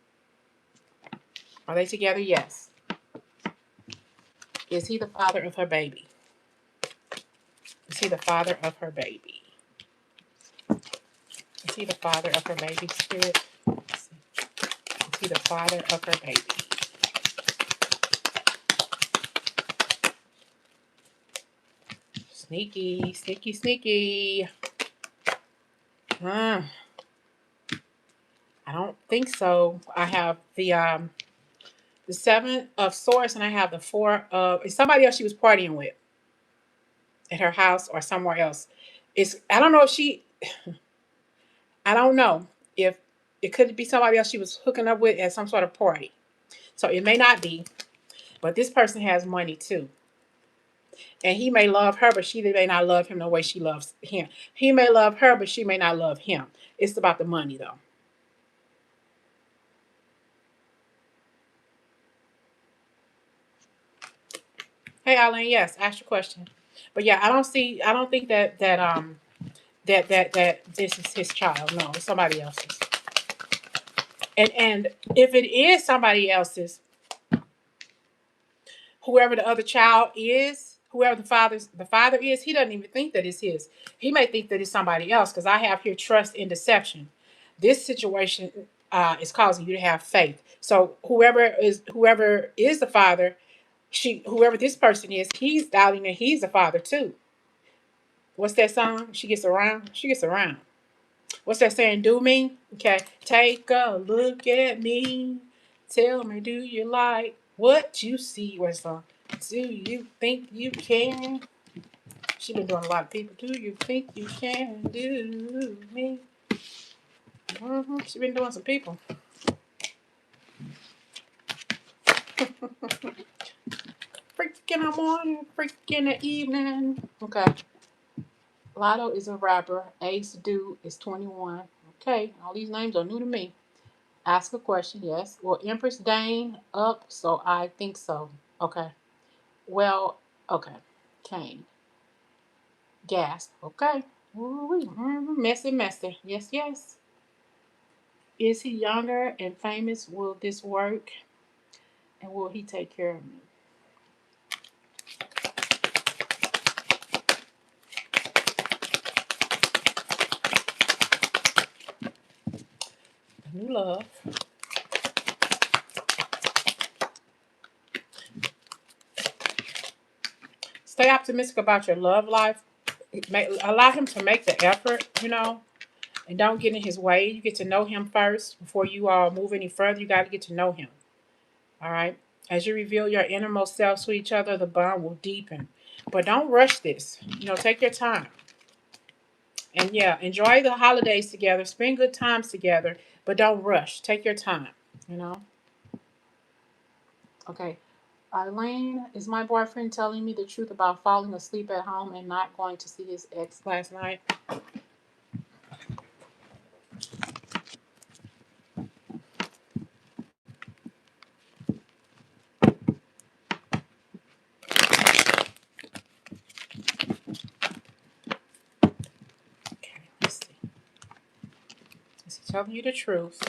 Are they together? Yes. Is he the father of her baby? Is he the father of her baby? Is he the father of her baby, Spirit? Is he the father of her baby? Sneaky, sneaky, sneaky. I don't think so. I have the Seven of Swords and I have the Four of... It's somebody else she was partying with at her house or somewhere else. I don't know if she... I don't know if it could be somebody else she was hooking up with at some sort of party. So it may not be, but this person has money too. And he may love her, but she may not love him the way she loves him. He may love her, but she may not love him. It's about the money though. Hey Eileen, yes, ask your question. But yeah, I don't think that this is his child. No, it's somebody else's. And if it is somebody else's, whoever the other child is, whoever the father is, he doesn't even think that it's his. He may think that it's somebody else because I have here trust in deception. This situation, is causing you to have faith. So whoever is the father, whoever this person is, he's doubting that he's the father too. What's that song? She gets around. She gets around. What's that saying? Do me? Okay. Take a look at me. Tell me, do you like what you see? What's the song? Do you think you can? She been doing a lot of people. Do you think you can do me? She been doing some people. Freak in the morning, freak in the evening. Okay. Lotto is a rapper. Ace Dude is 21. Okay. All these names are new to me. Ask a question, yes. Well, Empress Dane up, so I think so. Okay. Well, okay. Kane. Gasp. Okay. Ooh, messy, messy. Yes, yes. Is he younger and famous? Will this work? And will he take care of me? New love. Stay optimistic about your love life. Allow him to make the effort, and don't get in his way. You get to know him first before you move any further. You got to get to know him. All right. As you reveal your innermost selves to each other, the bond will deepen. But don't rush this. Take your time. And yeah, enjoy the holidays together. Spend good times together. But don't rush. Take your time. You know. Okay. Eileen, is my boyfriend telling me the truth about falling asleep at home and not going to see his ex last night? Okay, let's see. Is he telling you the truth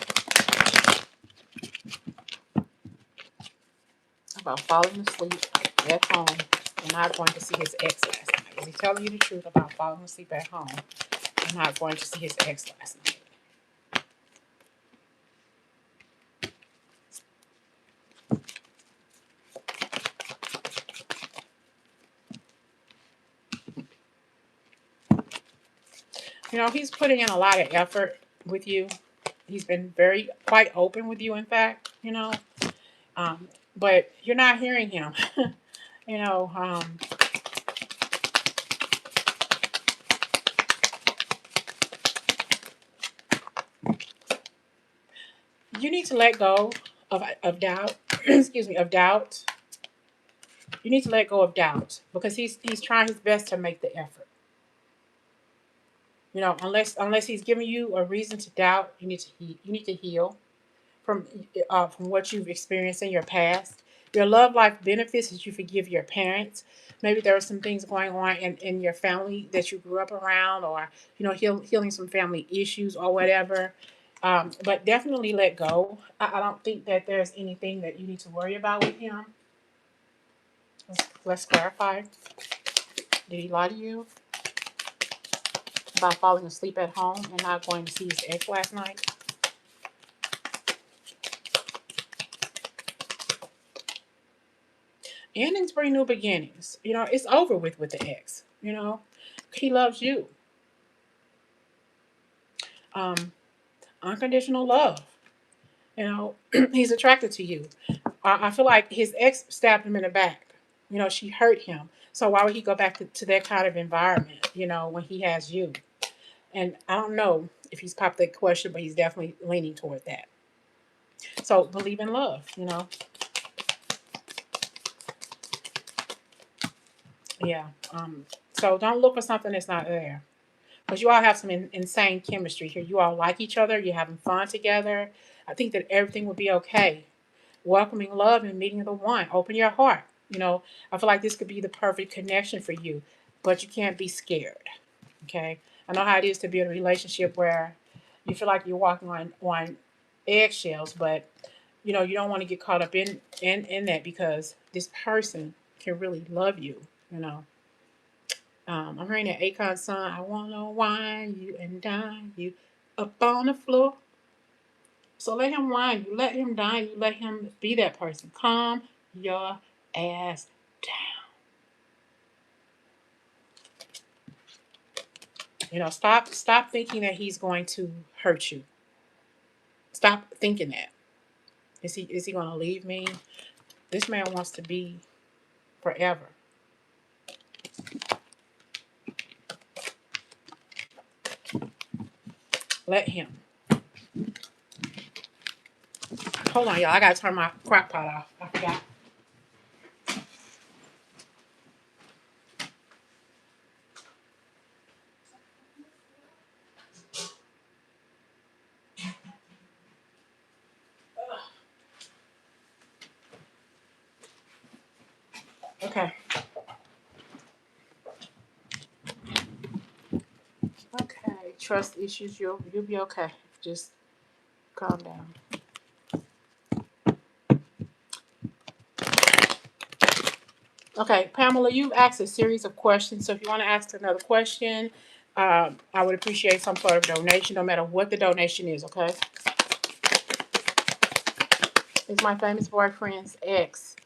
about falling asleep at home and not going to see his ex last night? Is he telling you the truth about falling asleep at home and not going to see his ex last night? He's putting in a lot of effort with you. He's been quite open with you, in fact, um, but you're not hearing him. you know, um, you need to let go of doubt. Excuse me, of doubt. You need to let go of doubt because he's trying his best to make the effort. Unless he's giving you a reason to doubt, you need to heal from what you've experienced in your past. Your love life benefits as you forgive your parents. Maybe there are some things going on in your family that you grew up around, or healing some family issues or whatever. But definitely let go. I don't think that there's anything that you need to worry about with him. Let's clarify. Did he lie to you about falling asleep at home and not going to see his ex last night? Endings bring new beginnings. It's over with the ex. He loves you. Um, Unconditional love. He's attracted to you. I feel like his ex stabbed him in the back. She hurt him. So why would he go back to that kind of environment, when he has you? And I don't know if he's popped that question, but he's definitely leaning toward that. So believe in love, Yeah. So don't look for something that's not there. Because you all have some insane chemistry here. You all like each other. You're having fun together. I think that everything will be okay. Welcoming love and meeting the one. Open your heart. I feel like this could be the perfect connection for you, but you can't be scared. Okay. I know how it is to be in a relationship where you feel like you're walking on eggshells, but you don't want to get caught up in that because this person can really love you. You know. I'm hearing that Akon song. I wanna wine you and dine you up on the floor. So let him whine. You let him die. You let him be that person. Calm your ass down. You know, stop thinking that he's going to hurt you. Stop thinking that. Is he going to leave me? This man wants to be forever. Let him. Hold on, y'all. I gotta turn my crock pot off. I forgot. Okay. Okay. Trust issues. You'll be okay. Just calm down. Okay, Pamela, you've asked a series of questions. So if you want to ask another question, I would appreciate some sort of donation, no matter what the donation is. Okay. It's my famous boyfriend's ex.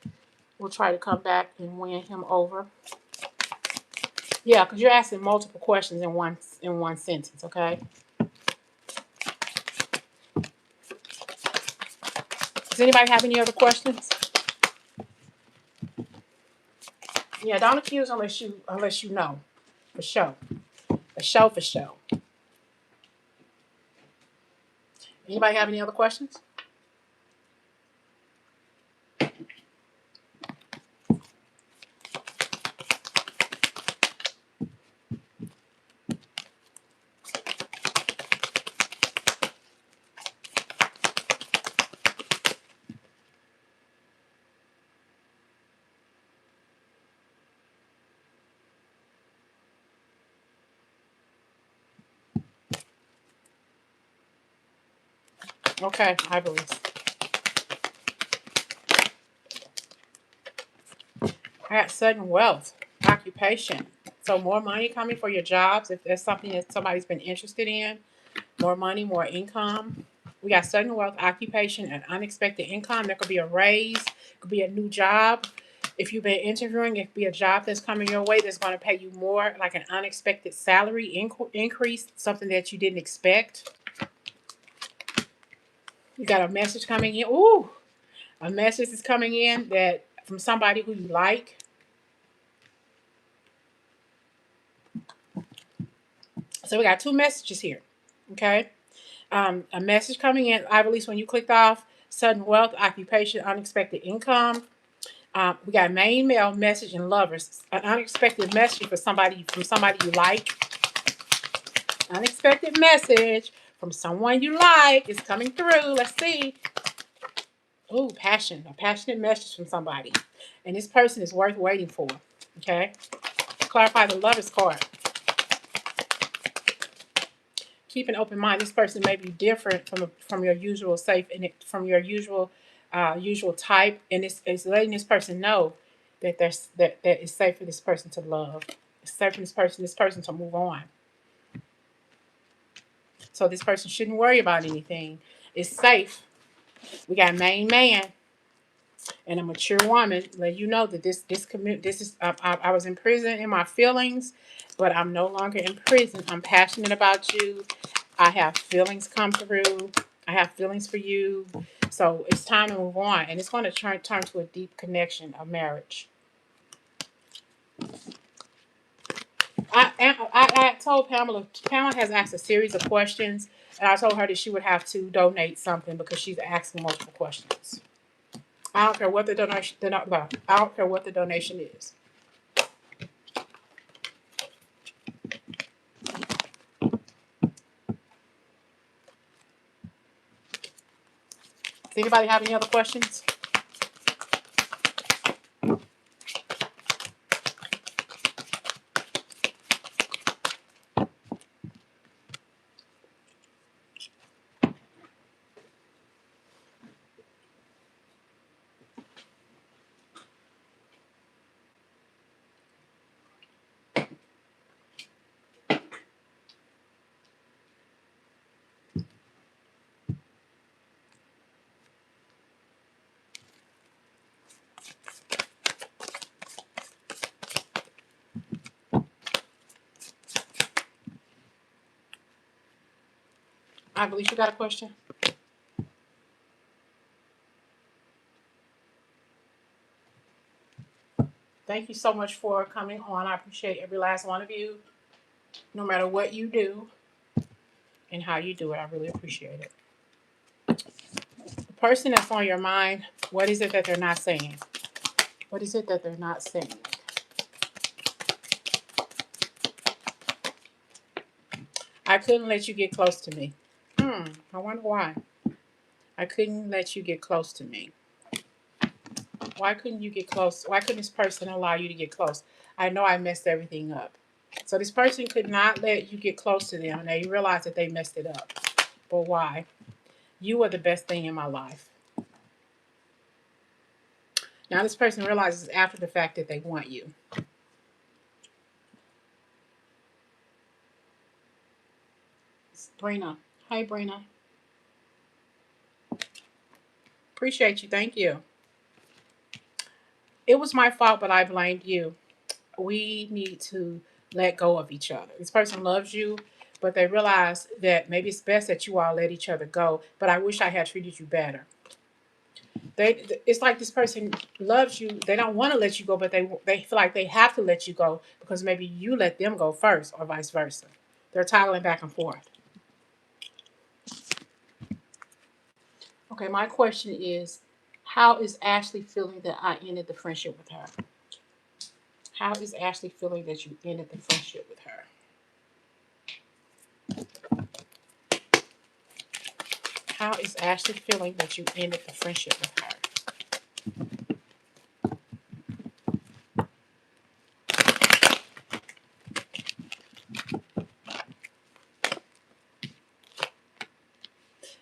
We'll try to come back and win him over. Yeah, because you're asking multiple questions in one sentence. Okay. Does anybody have any other questions? Yeah, don't accuse unless you know for sure. For sure. Anybody have any other questions? Okay, I believe. I got sudden wealth, occupation. So more money coming for your jobs if there's something that somebody's been interested in. More money, more income. We got sudden wealth, occupation, and unexpected income. There could be a raise, could be a new job. If you've been interviewing, it could be a job that's coming your way that's going to pay you more, like an unexpected salary increase, something that you didn't expect. You got a message coming in. Ooh, a message is coming in that from somebody who you like. So we got two messages here. Okay. A message coming in, I release when you clicked off sudden wealth, occupation, unexpected income. We got main mail message and lovers. An unexpected message from somebody you like. Unexpected message from someone you like is coming through. Let's see. Ooh, passion. A passionate message from somebody. And this person is worth waiting for. Okay. Clarify the lovers card. Keep an open mind. This person may be different from your usual safe and from your usual type, and it's letting this person know that that it's safe for this person to love. It's safe for this person to move on. So this person shouldn't worry about anything. It's safe. We got main man and a mature woman. Let you know that this is I was in prison in my feelings, but I'm no longer in prison. I'm passionate about you. I have feelings come through. I have feelings for you. So it's time to move on. And it's going to turn to a deep connection, a marriage. I told Pamela has asked a series of questions. And I told her that she would have to donate something because she's asking multiple questions. I don't care what the donation, I don't care what the donation is. Does anybody have any other questions? I believe you got a question. Thank you so much for coming on. I appreciate every last one of you, no matter what you do and how you do it. I really appreciate it. The person that's on your mind, what is it that they're not saying? What is it that they're not saying? I couldn't let you get close to me. I wonder why. I couldn't let you get close to me. Why couldn't you get close? Why couldn't this person allow you to get close? I know I messed everything up. So this person could not let you get close to them, and they realized that they messed it up. But why? You are the best thing in my life. Now this person realizes after the fact that they want you. It's Brina. Hi, Brina. Appreciate you. Thank you. It was my fault, but I blamed you. We need to let go of each other. This person loves you, but they realize that maybe it's best that you all let each other go. But I wish I had treated you better. It's like this person loves you. They don't want to let you go, but they feel like they have to let you go because maybe you let them go first, or vice versa. They're toggling back and forth. Okay, my question is, how is Ashley feeling that I ended the friendship with her? How is Ashley feeling that you ended the friendship with her? How is Ashley feeling that you ended the friendship with her?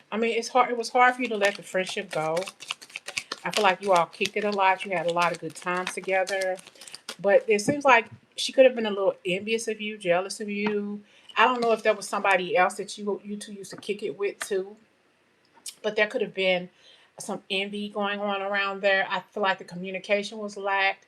I mean, it's hard. It was hard for you to let the friendship go. I feel like you all kicked it a lot. You had a lot of good times together. But it seems like she could have been a little envious of you, jealous of you. I don't know if there was somebody else that you two used to kick it with too, but there could have been some envy going on around there. I feel like the communication was lacked.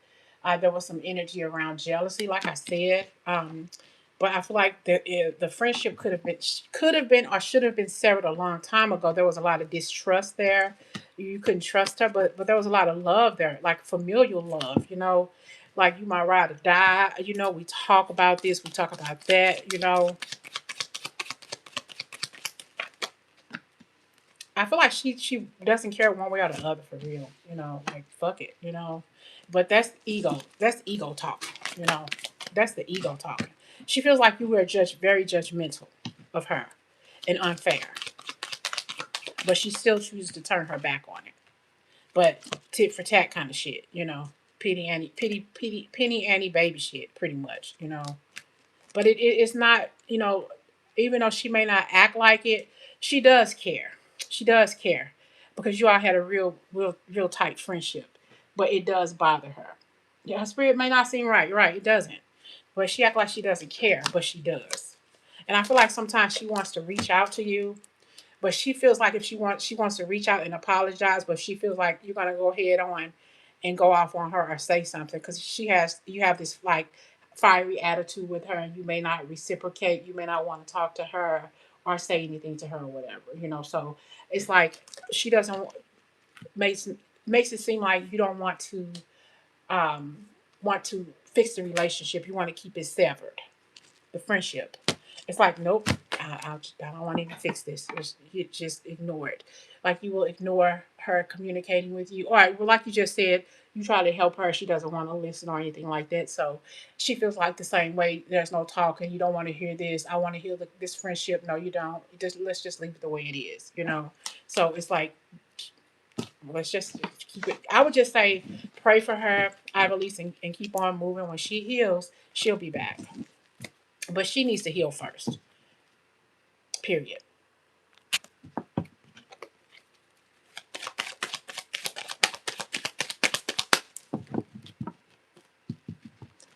There was some energy around jealousy, like I said. But I feel like the friendship could have been or should have been severed a long time ago. There was a lot of distrust there. You couldn't trust her, but there was a lot of love there, like familial love. Like you might ride or die. We talk about this, we talk about that. I feel like she doesn't care one way or the other for real. Like fuck it. But that's ego. That's ego talk. You know, that's the ego talking. She feels like you were very judgmental of her and unfair, but she still chooses to turn her back on it. But tit for tat kind of shit. Penny Annie baby shit, pretty much. But it's not. Even though she may not act like it, she does care. She does care because you all had a real tight friendship. But it does bother her. Yeah, her spirit may not seem right. Right, it doesn't. But she act like she doesn't care, but she does. And I feel like sometimes she wants to reach out to you, but she feels like if she wants to reach out and apologize, but she feels like you're gonna go head on and go off on her or say something because you have this like fiery attitude with her, and you may not reciprocate. You may not want to talk to her or say anything to her or whatever. So it's like she doesn't makes makes it seem like you don't um want to fix the relationship. You want to keep it severed, the friendship. It's like, nope, I don't want to even fix this. You just ignore it. Like you will ignore her communicating with you. All right, well, like you just said, you try to help her. She doesn't want to listen or anything like that. So she feels like the same way. There's no talking. You don't want to hear this. I want to hear this friendship. No, you don't. Let's just leave it the way it is. So it's like, let's just keep it. I would just say, pray for her, I release, and keep on moving. When she heals, she'll be back. But she needs to heal first. Period.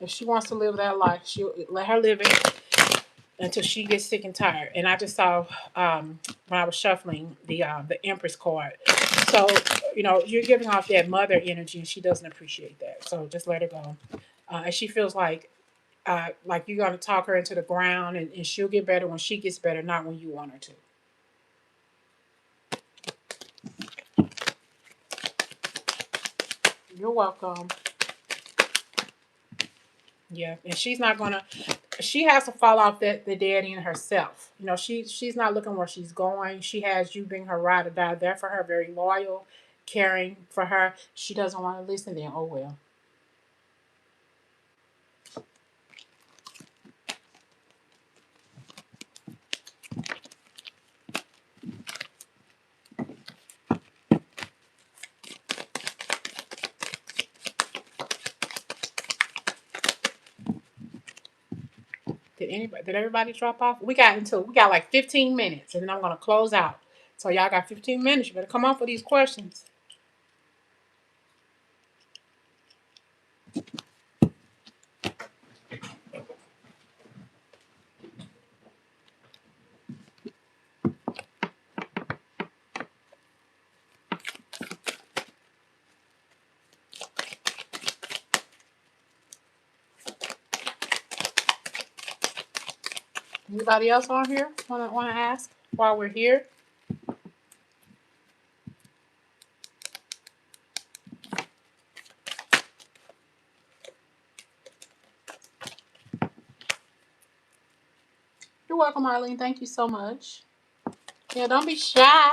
If she wants to live that life, she'll let her live it until she gets sick and tired. And I just saw when I was shuffling the Empress card. So you're giving off that mother energy, and she doesn't appreciate that. So just let her go. And she feels like you're gonna talk her into the ground, and she'll get better when she gets better, not when you want her to. You're welcome. Yeah, and she's not gonna. She has to fall off the dead end herself. You know, she's not looking where she's going. She has you being her ride or die there for her, very loyal, caring for her. She doesn't want to listen. Then oh well. Did everybody drop off? We got like 15 minutes, and then I'm gonna close out. So y'all got 15 minutes. You better come on for these questions. Anybody else on here wanna ask while we're here? You're welcome, Arlene. Thank you so much. Yeah, don't be shy.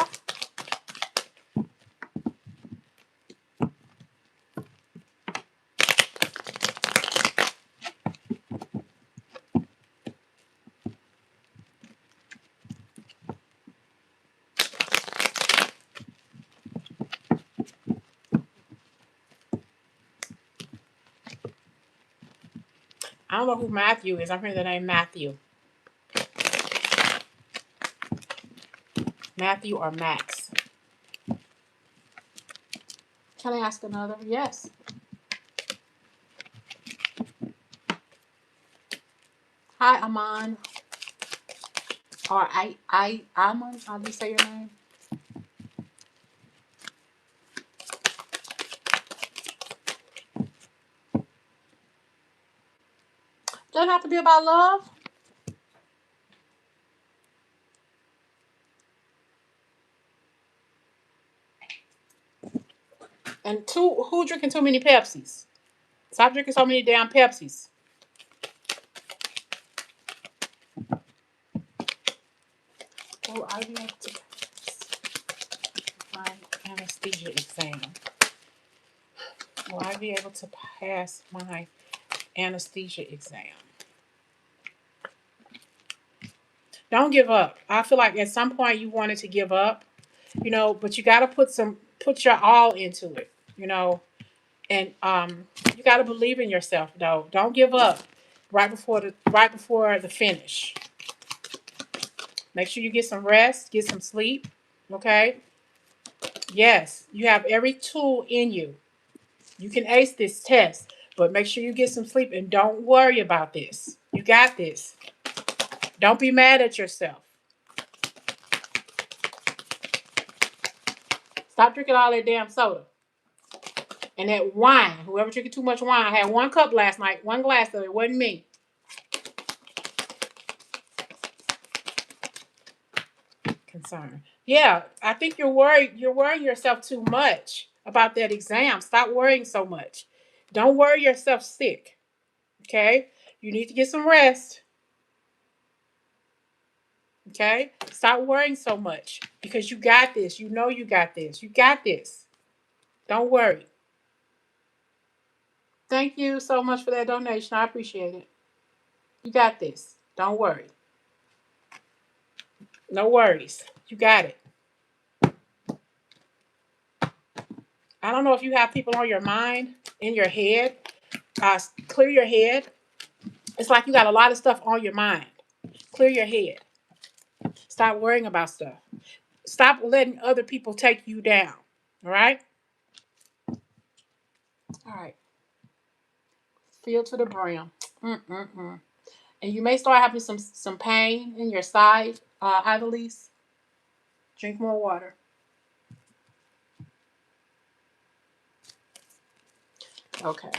I don't know who Matthew is. I'm hearing the name Matthew. Matthew or Max. Can I ask another? Yes. Hi, Aman. Or Aman. How do you say your name? Doesn't have to be about love. And two, who drinking too many Pepsis? Stop drinking so many damn Pepsis. Oh, I be able to my anesthesia exam. Will I be able to pass my anesthesia exam? Don't give up. I feel like at some point you wanted to give up, but you got to put your all into it, and you got to believe in yourself though. Don't give up right before the finish. Make sure you get some rest, get some sleep. Okay. Yes, you have every tool in you. You can ace this test, but make sure you get some sleep and don't worry about this. You got this. Don't be mad at yourself. Stop drinking all that damn soda. And that wine. Whoever drinking too much wine. I had 1 cup last night, 1 glass of it. It wasn't me. Concern. Yeah, I think you're worried. You're worrying yourself too much about that exam. Stop worrying so much. Don't worry yourself sick. Okay? You need to get some rest. Okay? Stop worrying so much because you got this. You know you got this. You got this. Don't worry. Thank you so much for that donation. I appreciate it. You got this. Don't worry. No worries. You got it. I don't know if you have people on your mind, in your head. Clear your head. It's like you got a lot of stuff on your mind. Clear your head. Stop worrying about stuff. Stop letting other people take you down. All right? All right. Feel to the brim. Mm-mm-mm. And you may start having some pain in your side, Idalise. Drink more water. Okay.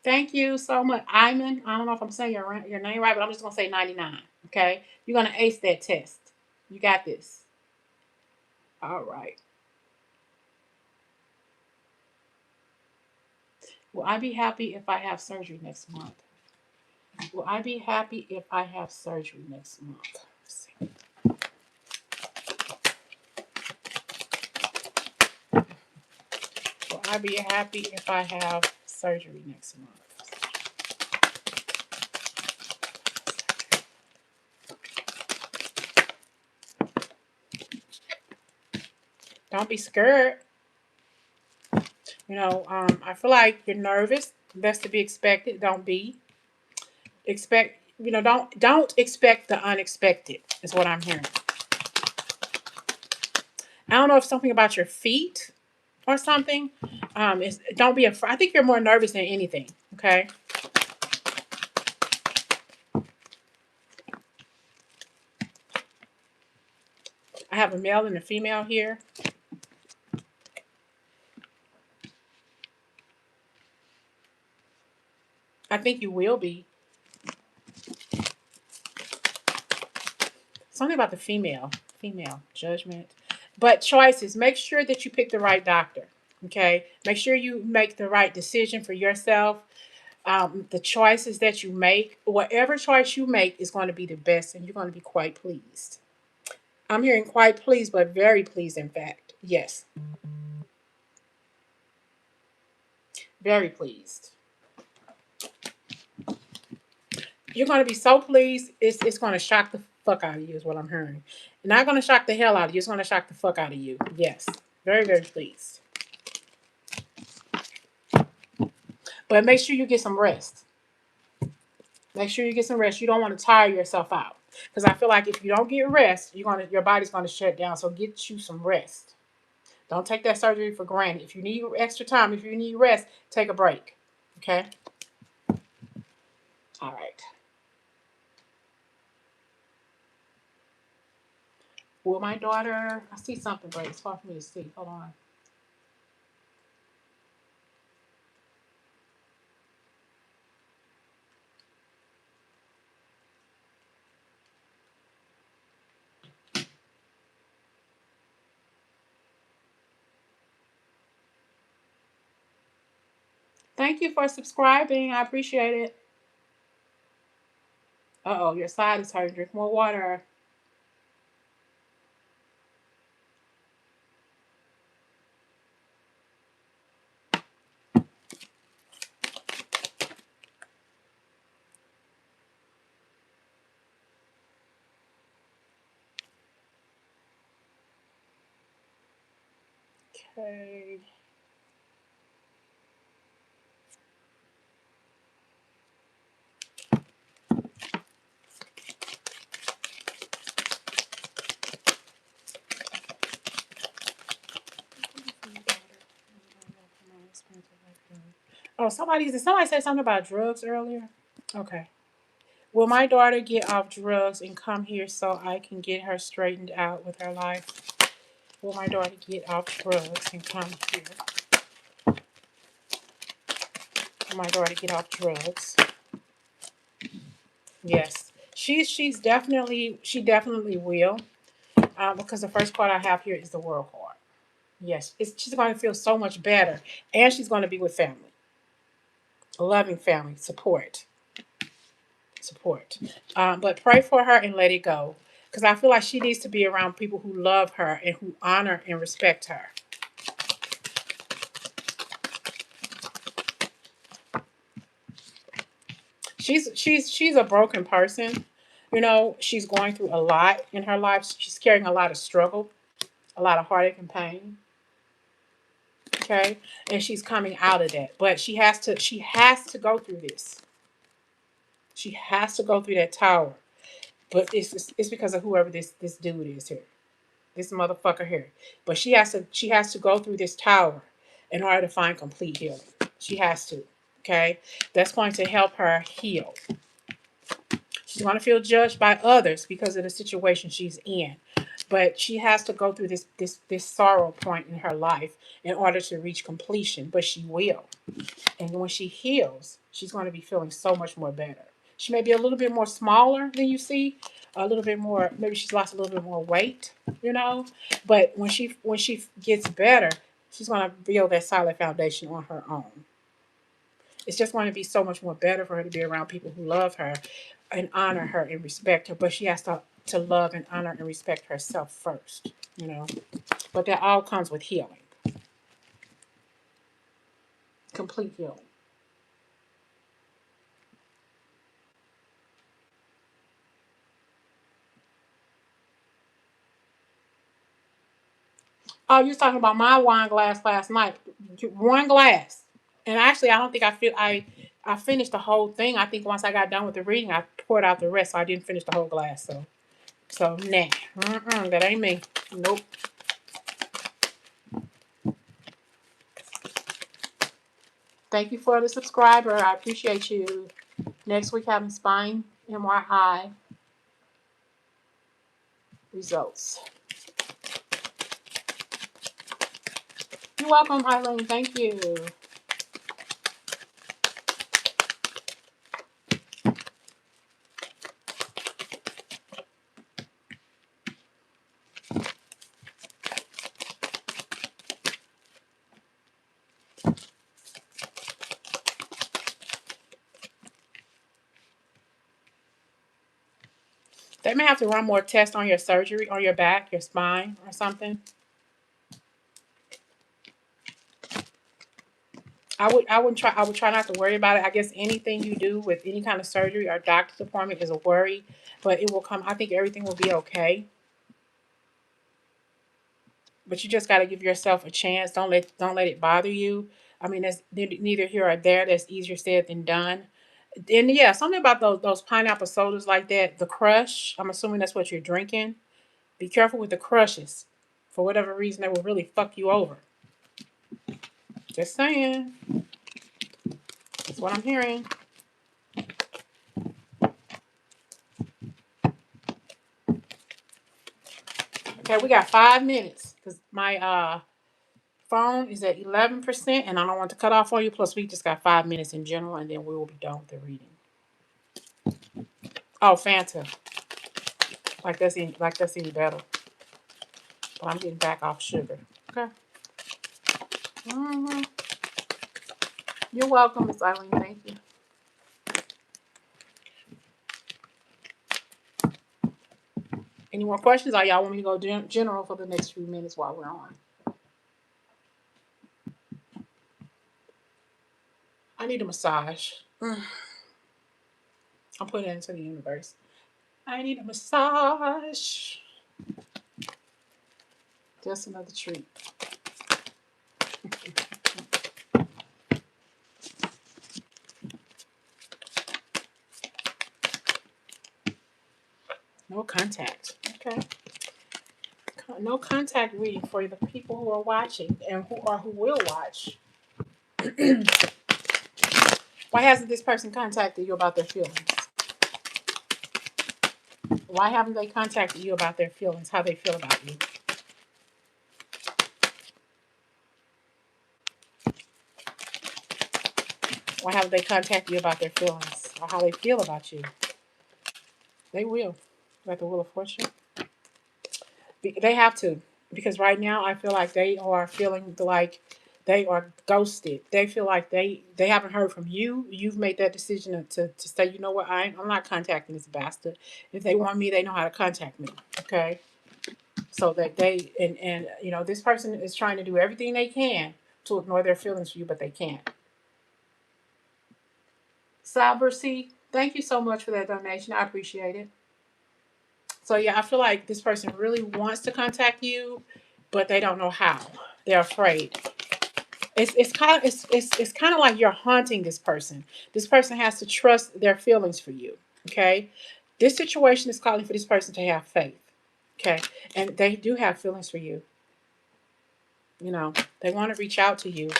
Thank you so much, Iman. I don't know if I'm saying your name right, but I'm just gonna say 99. Okay, you're gonna ace that test. You got this. All right. Will I be happy if I have surgery next month? Will I be happy if I have surgery next month? Let's see. Will I be happy if I have surgery next month? Don't be scared. I feel like you're nervous. That's to be expected. Don't be expect. Don't expect the unexpected. Is what I'm hearing. I don't know if something about your feet or something. Don't be afraid. I think you're more nervous than anything. Okay. I have a male and a female here. I think you will be. Something about the female judgment, but choices. Make sure that you pick the right doctor. Okay. Make sure you make the right decision for yourself. The choices that you make, whatever choice you make, is going to be the best, and you're going to be quite pleased. I'm hearing quite pleased, but very pleased, in fact. Yes, very pleased. You're going to be so pleased, it's going to shock the fuck out of you, is what I'm hearing. Not going to shock the hell out of you, it's going to shock the fuck out of you. Yes, very, very pleased. But make sure you get some rest. Make sure you get some rest. You don't want to tire yourself out. Because I feel like if you don't get rest, your body's going to shut down. So get you some rest. Don't take that surgery for granted. If you need extra time, if you need rest, take a break. Okay? All right. Will my daughter... I see something, but it's hard for me to see. Hold on. Thank you for subscribing. I appreciate it. Uh-oh, your side is hurting. Drink more water. Okay. Oh, did somebody say something about drugs earlier? Okay. Will my daughter get off drugs and come here so I can get her straightened out with her life? Will my daughter get off drugs and come here? Will my daughter get off drugs? Yes. She definitely will. Because the first card I have here is the World card. Yes. She's going to feel so much better. And she's going to be with family. A loving family. Support. But pray for her and let it go. Because I feel like she needs to be around people who love her and who honor and respect her. She's a broken person. She's going through a lot in her life. She's carrying a lot of struggle, a lot of heartache and pain. Okay, and she's coming out of that. But she has to go through this. She has to go through that tower. But it's because of whoever this dude is here. This motherfucker here. But she has to go through this tower in order to find complete healing. She has to. Okay? That's going to help her heal. She's going to feel judged by others because of the situation she's in. But she has to go through this sorrow point in her life in order to reach completion. But she will. And when she heals, she's going to be feeling so much more better. She may be a little bit more smaller than you see, a little bit more. Maybe she's lost a little bit more weight, But when she gets better, she's going to build that solid foundation on her own. It's just going to be so much more better for her to be around people who love her and honor her and respect her. But she has to love and honor and respect herself first, you know. But that all comes with healing, complete healing. Oh, you was talking about my wine glass last night. One glass. And actually, I don't think I finished the whole thing. I think once I got done with the reading, I poured out the rest, so I didn't finish the whole glass. So nah, that ain't me. Nope. Thank you for the subscriber. I appreciate you. Next week, having spine MRI results. You're welcome, Eileen. Thank you. They may have to run more tests on your surgery, on your back, your spine, or something. I would try not to worry about it. I guess anything you do with any kind of surgery or doctor's appointment is a worry, but it will come. I think everything will be okay. But you just got to give yourself a chance. Don't let it bother you. I mean, that's neither here or there. That's easier said than done. And yeah, something about those pineapple sodas like that. The crush. I'm assuming that's what you're drinking. Be careful with the crushes. For whatever reason, they will really fuck you over. Just saying. That's what I'm hearing. Okay, we got 5 minutes because my phone is at 11%, and I don't want to cut off on you. Plus, we just got 5 minutes in general, and then we will be done with the reading. Oh, Fanta. Like that's any better. But I'm getting back off sugar. Okay. Mm-hmm. You're welcome, Miss Eileen. Thank you. Any more questions? Or y'all want me to go general for the next few minutes while we're on? I need a massage. I'm putting it into the universe. I need a massage. Just another treat. No contact. Okay. No contact reading for the people who are watching and who will watch. Why hasn't this person contacted you about their feelings? Why haven't they contacted you about their feelings? How they feel about you? Why haven't they contacted you about their feelings or how they feel about you? They will. Like the Wheel of Fortune. They have to. Because right now I feel like they are feeling like they are ghosted. They feel like they haven't heard from you. You've made that decision to say, you know what, I'm not contacting this bastard. If they want me, they know how to contact me. Okay? So that they and you know, this person is trying to do everything they can to ignore their feelings for you, but they can't. Cyber thank you so much for that donation. I appreciate it. So yeah, I feel like this person really wants to contact you, but they don't know how. They're afraid. It's kind of like you're haunting this person. This person has to trust their feelings for you. Okay, this situation is calling for this person to have faith. Okay, and they do have feelings for you. You know, they want to reach out to you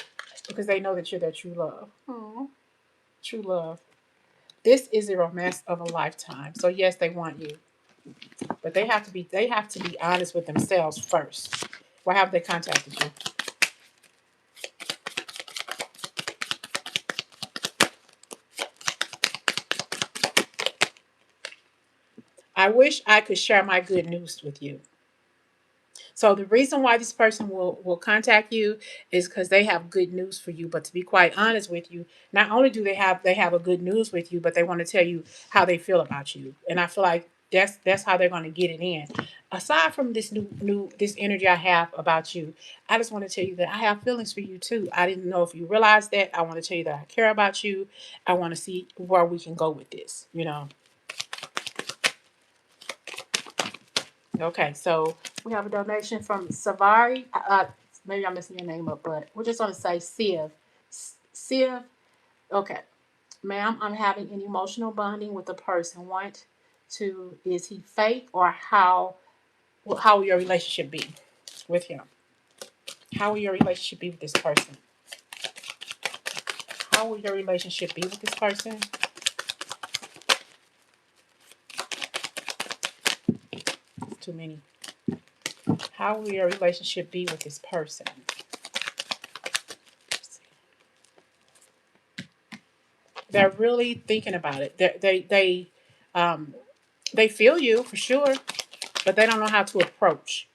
because they know that you're their true love. Aww. True love. This is a romance of a lifetime. So yes, they want you. But they have to be honest with themselves first. Why have they contacted you? I wish I could share my good news with you. So the reason why this person will contact you is because they have good news for you. But to be quite honest with you, not only do they have a good news with you, but they want to tell you how they feel about you. And I feel like that's how they're going to get it in. Aside from this new this energy I have about you, I just want to tell you that I have feelings for you too. I didn't know if you realized that. I want to tell you that I care about you. I want to see where we can go with this. Okay, so we have a donation from Savari. Maybe I'm messing your name up, but we're just going to say Siv. Siv, okay. Ma'am, I'm having an emotional bonding with a person. Is he fake, or how will your relationship be with him? How will your relationship be with this person? How will your relationship be with this person? Too many. How will your relationship be with this person? They're really thinking about it. Um, they feel you for sure, but they don't know how to approach.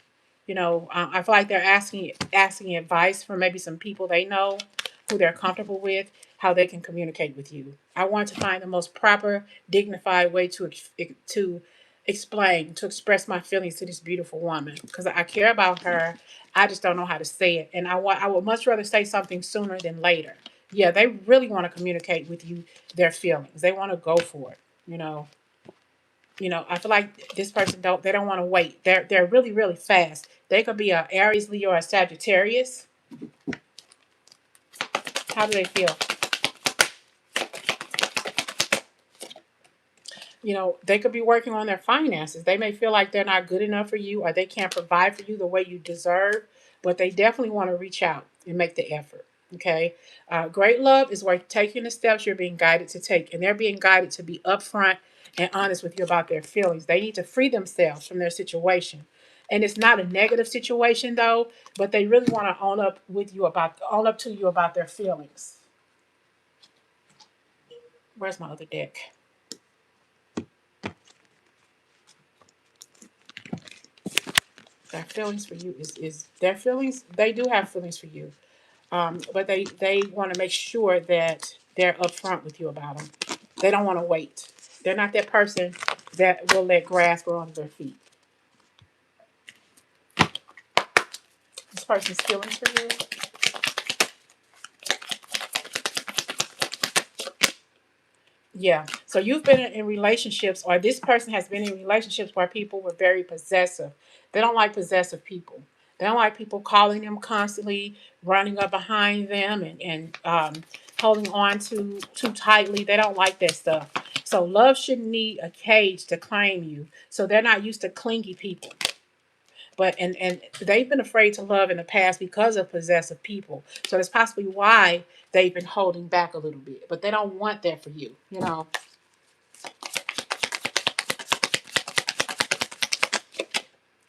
I feel like they're asking advice from maybe some people they know who they're comfortable with, how they can communicate with you. I want to find the most proper, dignified way to express my feelings to this beautiful woman because I care about her. I just don't know how to say it, and I would much rather say something sooner than later. Yeah, they really want to communicate with you their feelings. They want to go for it. You know, I feel like this person don't want to wait. They're really really fast. They could be a Aries, Leo, or a Sagittarius. How do they feel? They could be working on their finances. They may feel like they're not good enough for you or they can't provide for you the way you deserve, but they definitely want to reach out and make the effort. Okay. Great love is worth taking the steps you're being guided to take, and they're being guided to be upfront and honest with you about their feelings. They need to free themselves from their situation. And it's not a negative situation though, but they really want to own up to you about their feelings. Where's my other deck? Their feelings for you is their feelings. They do have feelings for you, but they want to make sure that they're upfront with you about them. They don't want to wait. They're not that person that will let grass grow under their feet. This person's feelings for you. Yeah. So you've been in relationships, or this person has been in relationships where people were very possessive. They don't like possessive people. They don't like people calling them constantly, running up behind them, and holding on too tightly. They don't like that stuff. So love shouldn't need a cage to claim you. So they're not used to clingy people. But they've been afraid to love in the past because of possessive people. So that's possibly why they've been holding back a little bit. But they don't want that for you.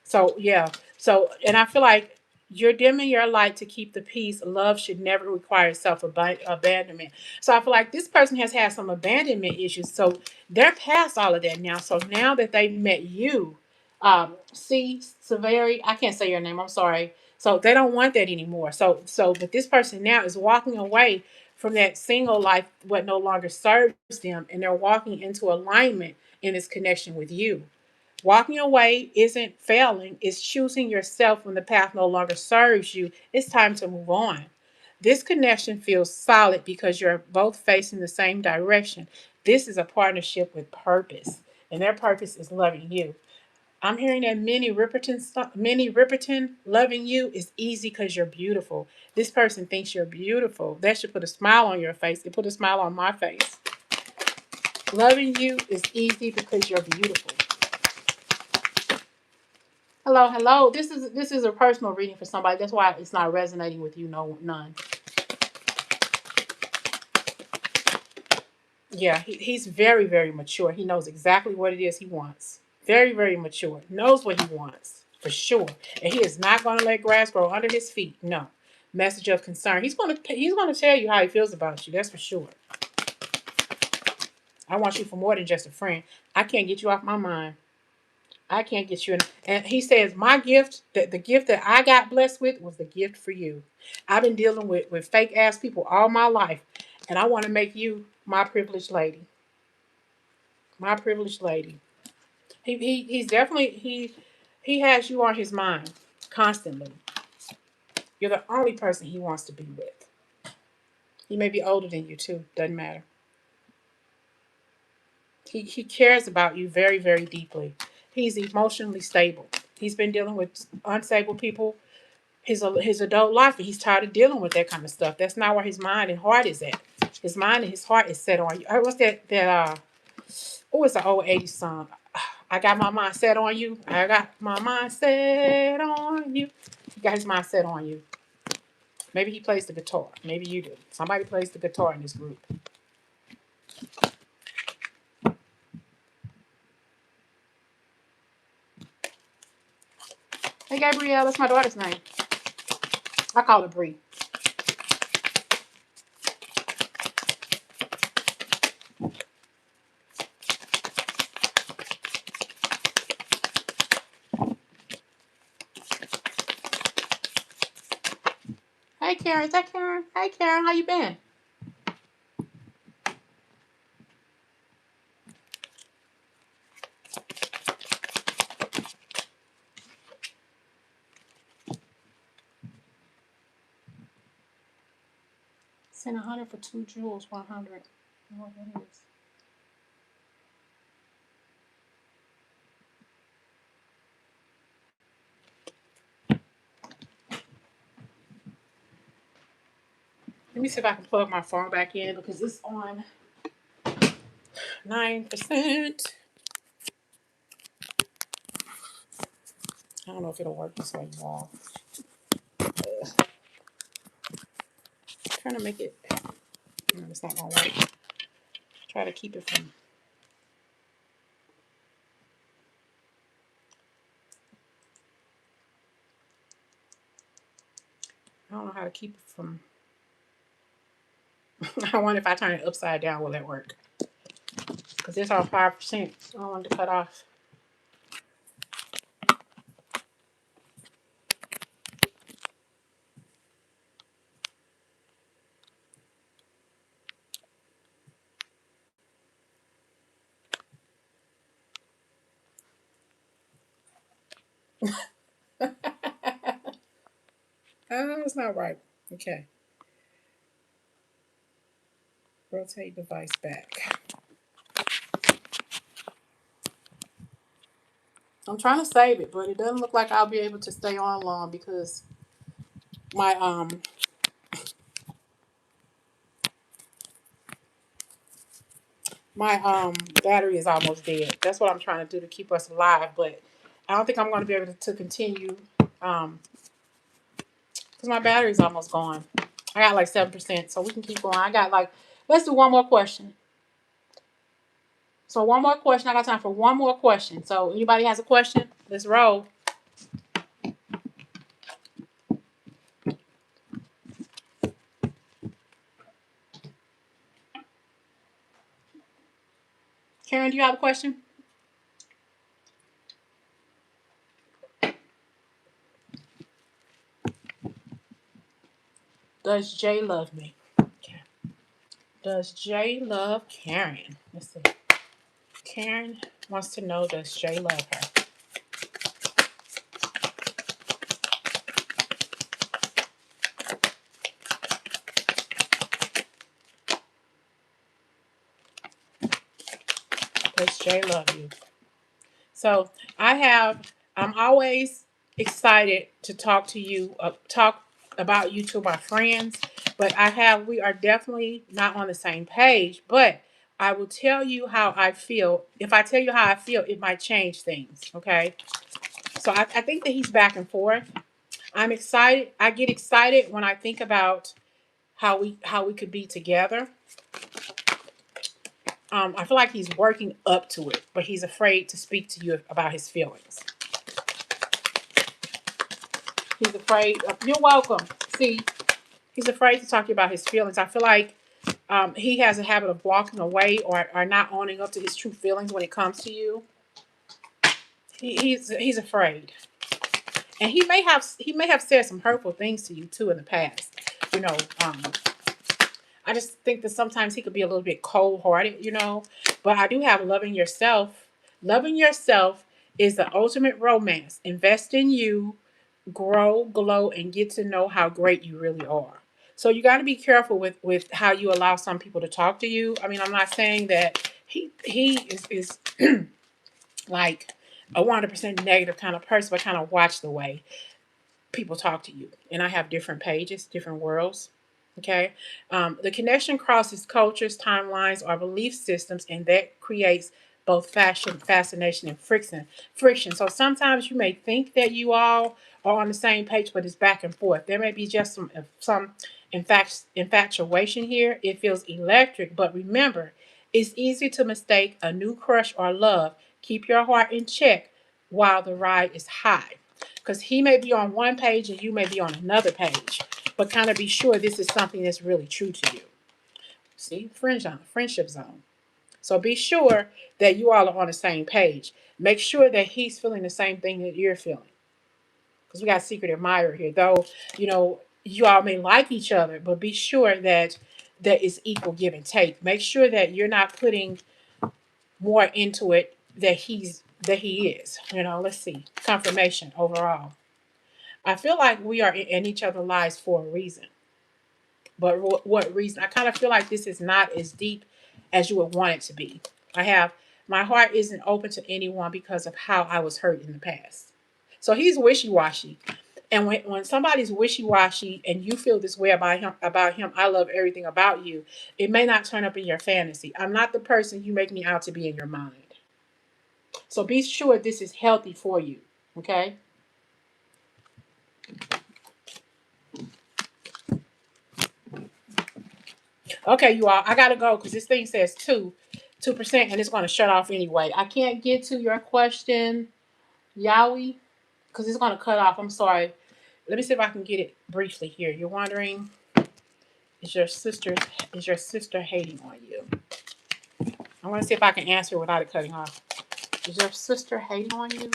So yeah. So and I feel like you're dimming your light to keep the peace. Love should never require self abandonment. So I feel like this person has had some abandonment issues. So they're past all of that now. So now that they've met you, see Severi, I can't say your name. I'm sorry. So they don't want that anymore. But this person now is walking away from that single life, what no longer serves them, and they're walking into alignment in this connection with you. Walking away isn't failing, it's choosing yourself when the path no longer serves you. It's time to move on. This connection feels solid because you're both facing the same direction. This is a partnership with purpose, and their purpose is loving you. I'm hearing that many Ripperton loving you is easy because you're beautiful. This person thinks you're beautiful. That should put a smile on your face. It put a smile on my face. Loving you is easy because you're beautiful. Hello, hello. This is a personal reading for somebody. That's why it's not resonating with you. No, none. Yeah, he's very, very mature. He knows exactly what it is he wants. Very, very mature. Knows what he wants for sure, and he is not going to let grass grow under his feet. No. Message of concern. He's gonna tell you how he feels about you. That's for sure. I want you for more than just a friend. I can't get you off my mind. I can't get you in. And he says, my gift, that the gift that I got blessed with was the gift for you. I've been dealing with fake ass people all my life. And I want to make you my privileged lady. My privileged lady. He's definitely he has you on his mind constantly. You're the only person he wants to be with. He may be older than you too. Doesn't matter. He cares about you very, very deeply. He's emotionally stable. He's been dealing with unstable people his adult life, and he's tired of dealing with that kind of stuff. That's not where his mind and heart is at. His mind and his heart is set on you. What's that oh, it's an old 80s song. I got my mind set on you. I got my mind set on you. He got his mind set on you. Maybe he plays the guitar. Maybe you do. Somebody plays the guitar in this group. Hey, Gabrielle, that's my daughter's name. I call her Bree. Hey, Karen. Is that Karen? Hey, Karen. How you been? Send 100 for 2 jewels. 100. I don't know what that is. Let me see if I can plug my phone back in because it's on 9%. I don't know if it'll work this way, y'all. Trying to make it. No, it's not gonna work. Try to keep it from. I don't know how to keep it from. I wonder if I turn it upside down, will that work? Because it's on 5%. So I wanted to cut off. Oh, it's not right. Okay. Rotate device back. I'm trying to save it, but it doesn't look like I'll be able to stay on long because my battery is almost dead. That's what I'm trying to do to keep us alive, but I don't think I'm going to be able to continue because my battery's almost gone. I got like 7%, so we can keep going. I got like, let's do one more question. So one more question. I got time for one more question. So anybody has a question? Let's roll. Karen, do you have a question? Does Jay love me? Okay. Does Jay love Karen? Let's see. Karen wants to know, does Jay love her? Does Jay love you? So I'm always excited to talk to you, talk about you to my friends, but we are definitely not on the same page, but I will tell you how I feel. If I tell you how I feel, it might change things. Okay. So I think that he's back and forth. I'm excited. I get excited when I think about how we could be together. I feel like he's working up to it, but he's afraid to speak to you about his feelings. He's afraid. You're welcome. See, he's afraid to talk to you about his feelings. I feel like he has a habit of walking away or not owning up to his true feelings when it comes to you. He's afraid, and he may have said some hurtful things to you too in the past. You know, I just think that sometimes he could be a little bit cold hearted. But I do have loving yourself. Loving yourself is the ultimate romance. Invest in you, grow, glow, and get to know how great you really are. So you got to be careful with how you allow some people to talk to you. I mean, I'm not saying that he is like a 100% negative kind of person, but kind of watch the way people talk to you. And I have different pages, different worlds. Okay. The connection crosses cultures, timelines, or belief systems, and that creates both fascination, and friction. So sometimes you may think that you all are on the same page, but it's back and forth. There may be just some infatuation here. It feels electric, but remember, it's easy to mistake a new crush or love. Keep your heart in check while the ride is high, because he may be on one page and you may be on another page, but kind of be sure this is something that's really true to you. See, friendship zone. So be sure that you all are on the same page. Make sure that he's feeling the same thing that you're feeling, because we got secret admirer here. Though you all may like each other, but be sure that there is equal give and take. Make sure that you're not putting more into it that he is. Let's see, confirmation overall. I feel like we are in each other's lives for a reason. But what reason? I kind of feel like this is not as deep as you would want it to be. I have My heart isn't open to anyone because of how I was hurt in the past. So he's wishy washy. And when somebody's wishy washy and you feel this way about him, I love everything about you. It may not turn up in your fantasy. I'm not the person you make me out to be in your mind. So be sure this is healthy for you. Okay? Okay, you all, I gotta go because this thing says 2%, and it's gonna shut off anyway. I can't get to your question, Yowie, because it's gonna cut off. I'm sorry. Let me see if I can get it briefly here. You're wondering, is your sister is your sister hating on you? I'm gonna see if I can answer without it cutting off. Is your sister hating on you?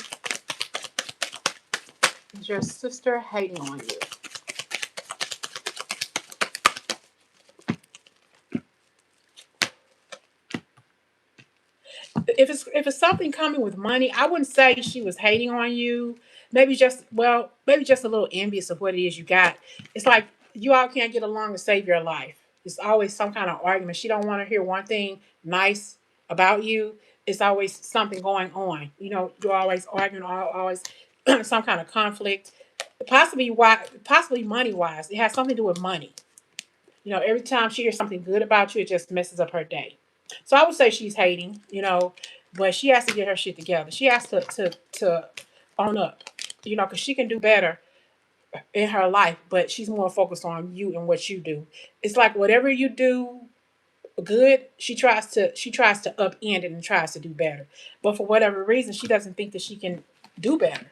Is your sister hating on you? If it's something coming with money, I wouldn't say she was hating on you. Maybe just a little envious of what it is you got. It's like you all can't get along to save your life. It's always some kind of argument. She don't want to hear one thing nice about you. It's always something going on. You're always arguing, always some kind of conflict. Possibly money wise. It has something to do with money. Every time she hears something good about you, it just messes up her day. So I would say she's hating, but she has to get her shit together. She has to own up, because she can do better in her life, but she's more focused on you and what you do. It's like whatever you do good, she tries to upend it and tries to do better. But for whatever reason, she doesn't think that she can do better.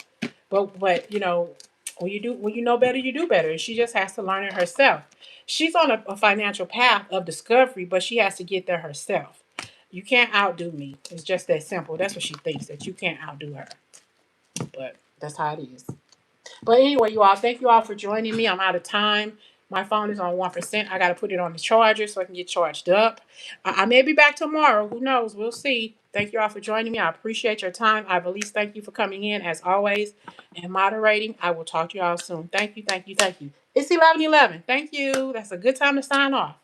But when you know better, you do better. And she just has to learn it herself. She's on a financial path of discovery, but she has to get there herself. You can't outdo me. It's just that simple. That's what she thinks, that you can't outdo her. But that's how it is. But anyway, you all, thank you all for joining me. I'm out of time. My phone is on 1%. I got to put it on the charger so I can get charged up. I may be back tomorrow. Who knows? We'll see. Thank you all for joining me. I appreciate your time. I believe thank you for coming in as always and moderating. I will talk to you all soon. Thank you, thank you, thank you. It's 11:11. Thank you. That's a good time to sign off.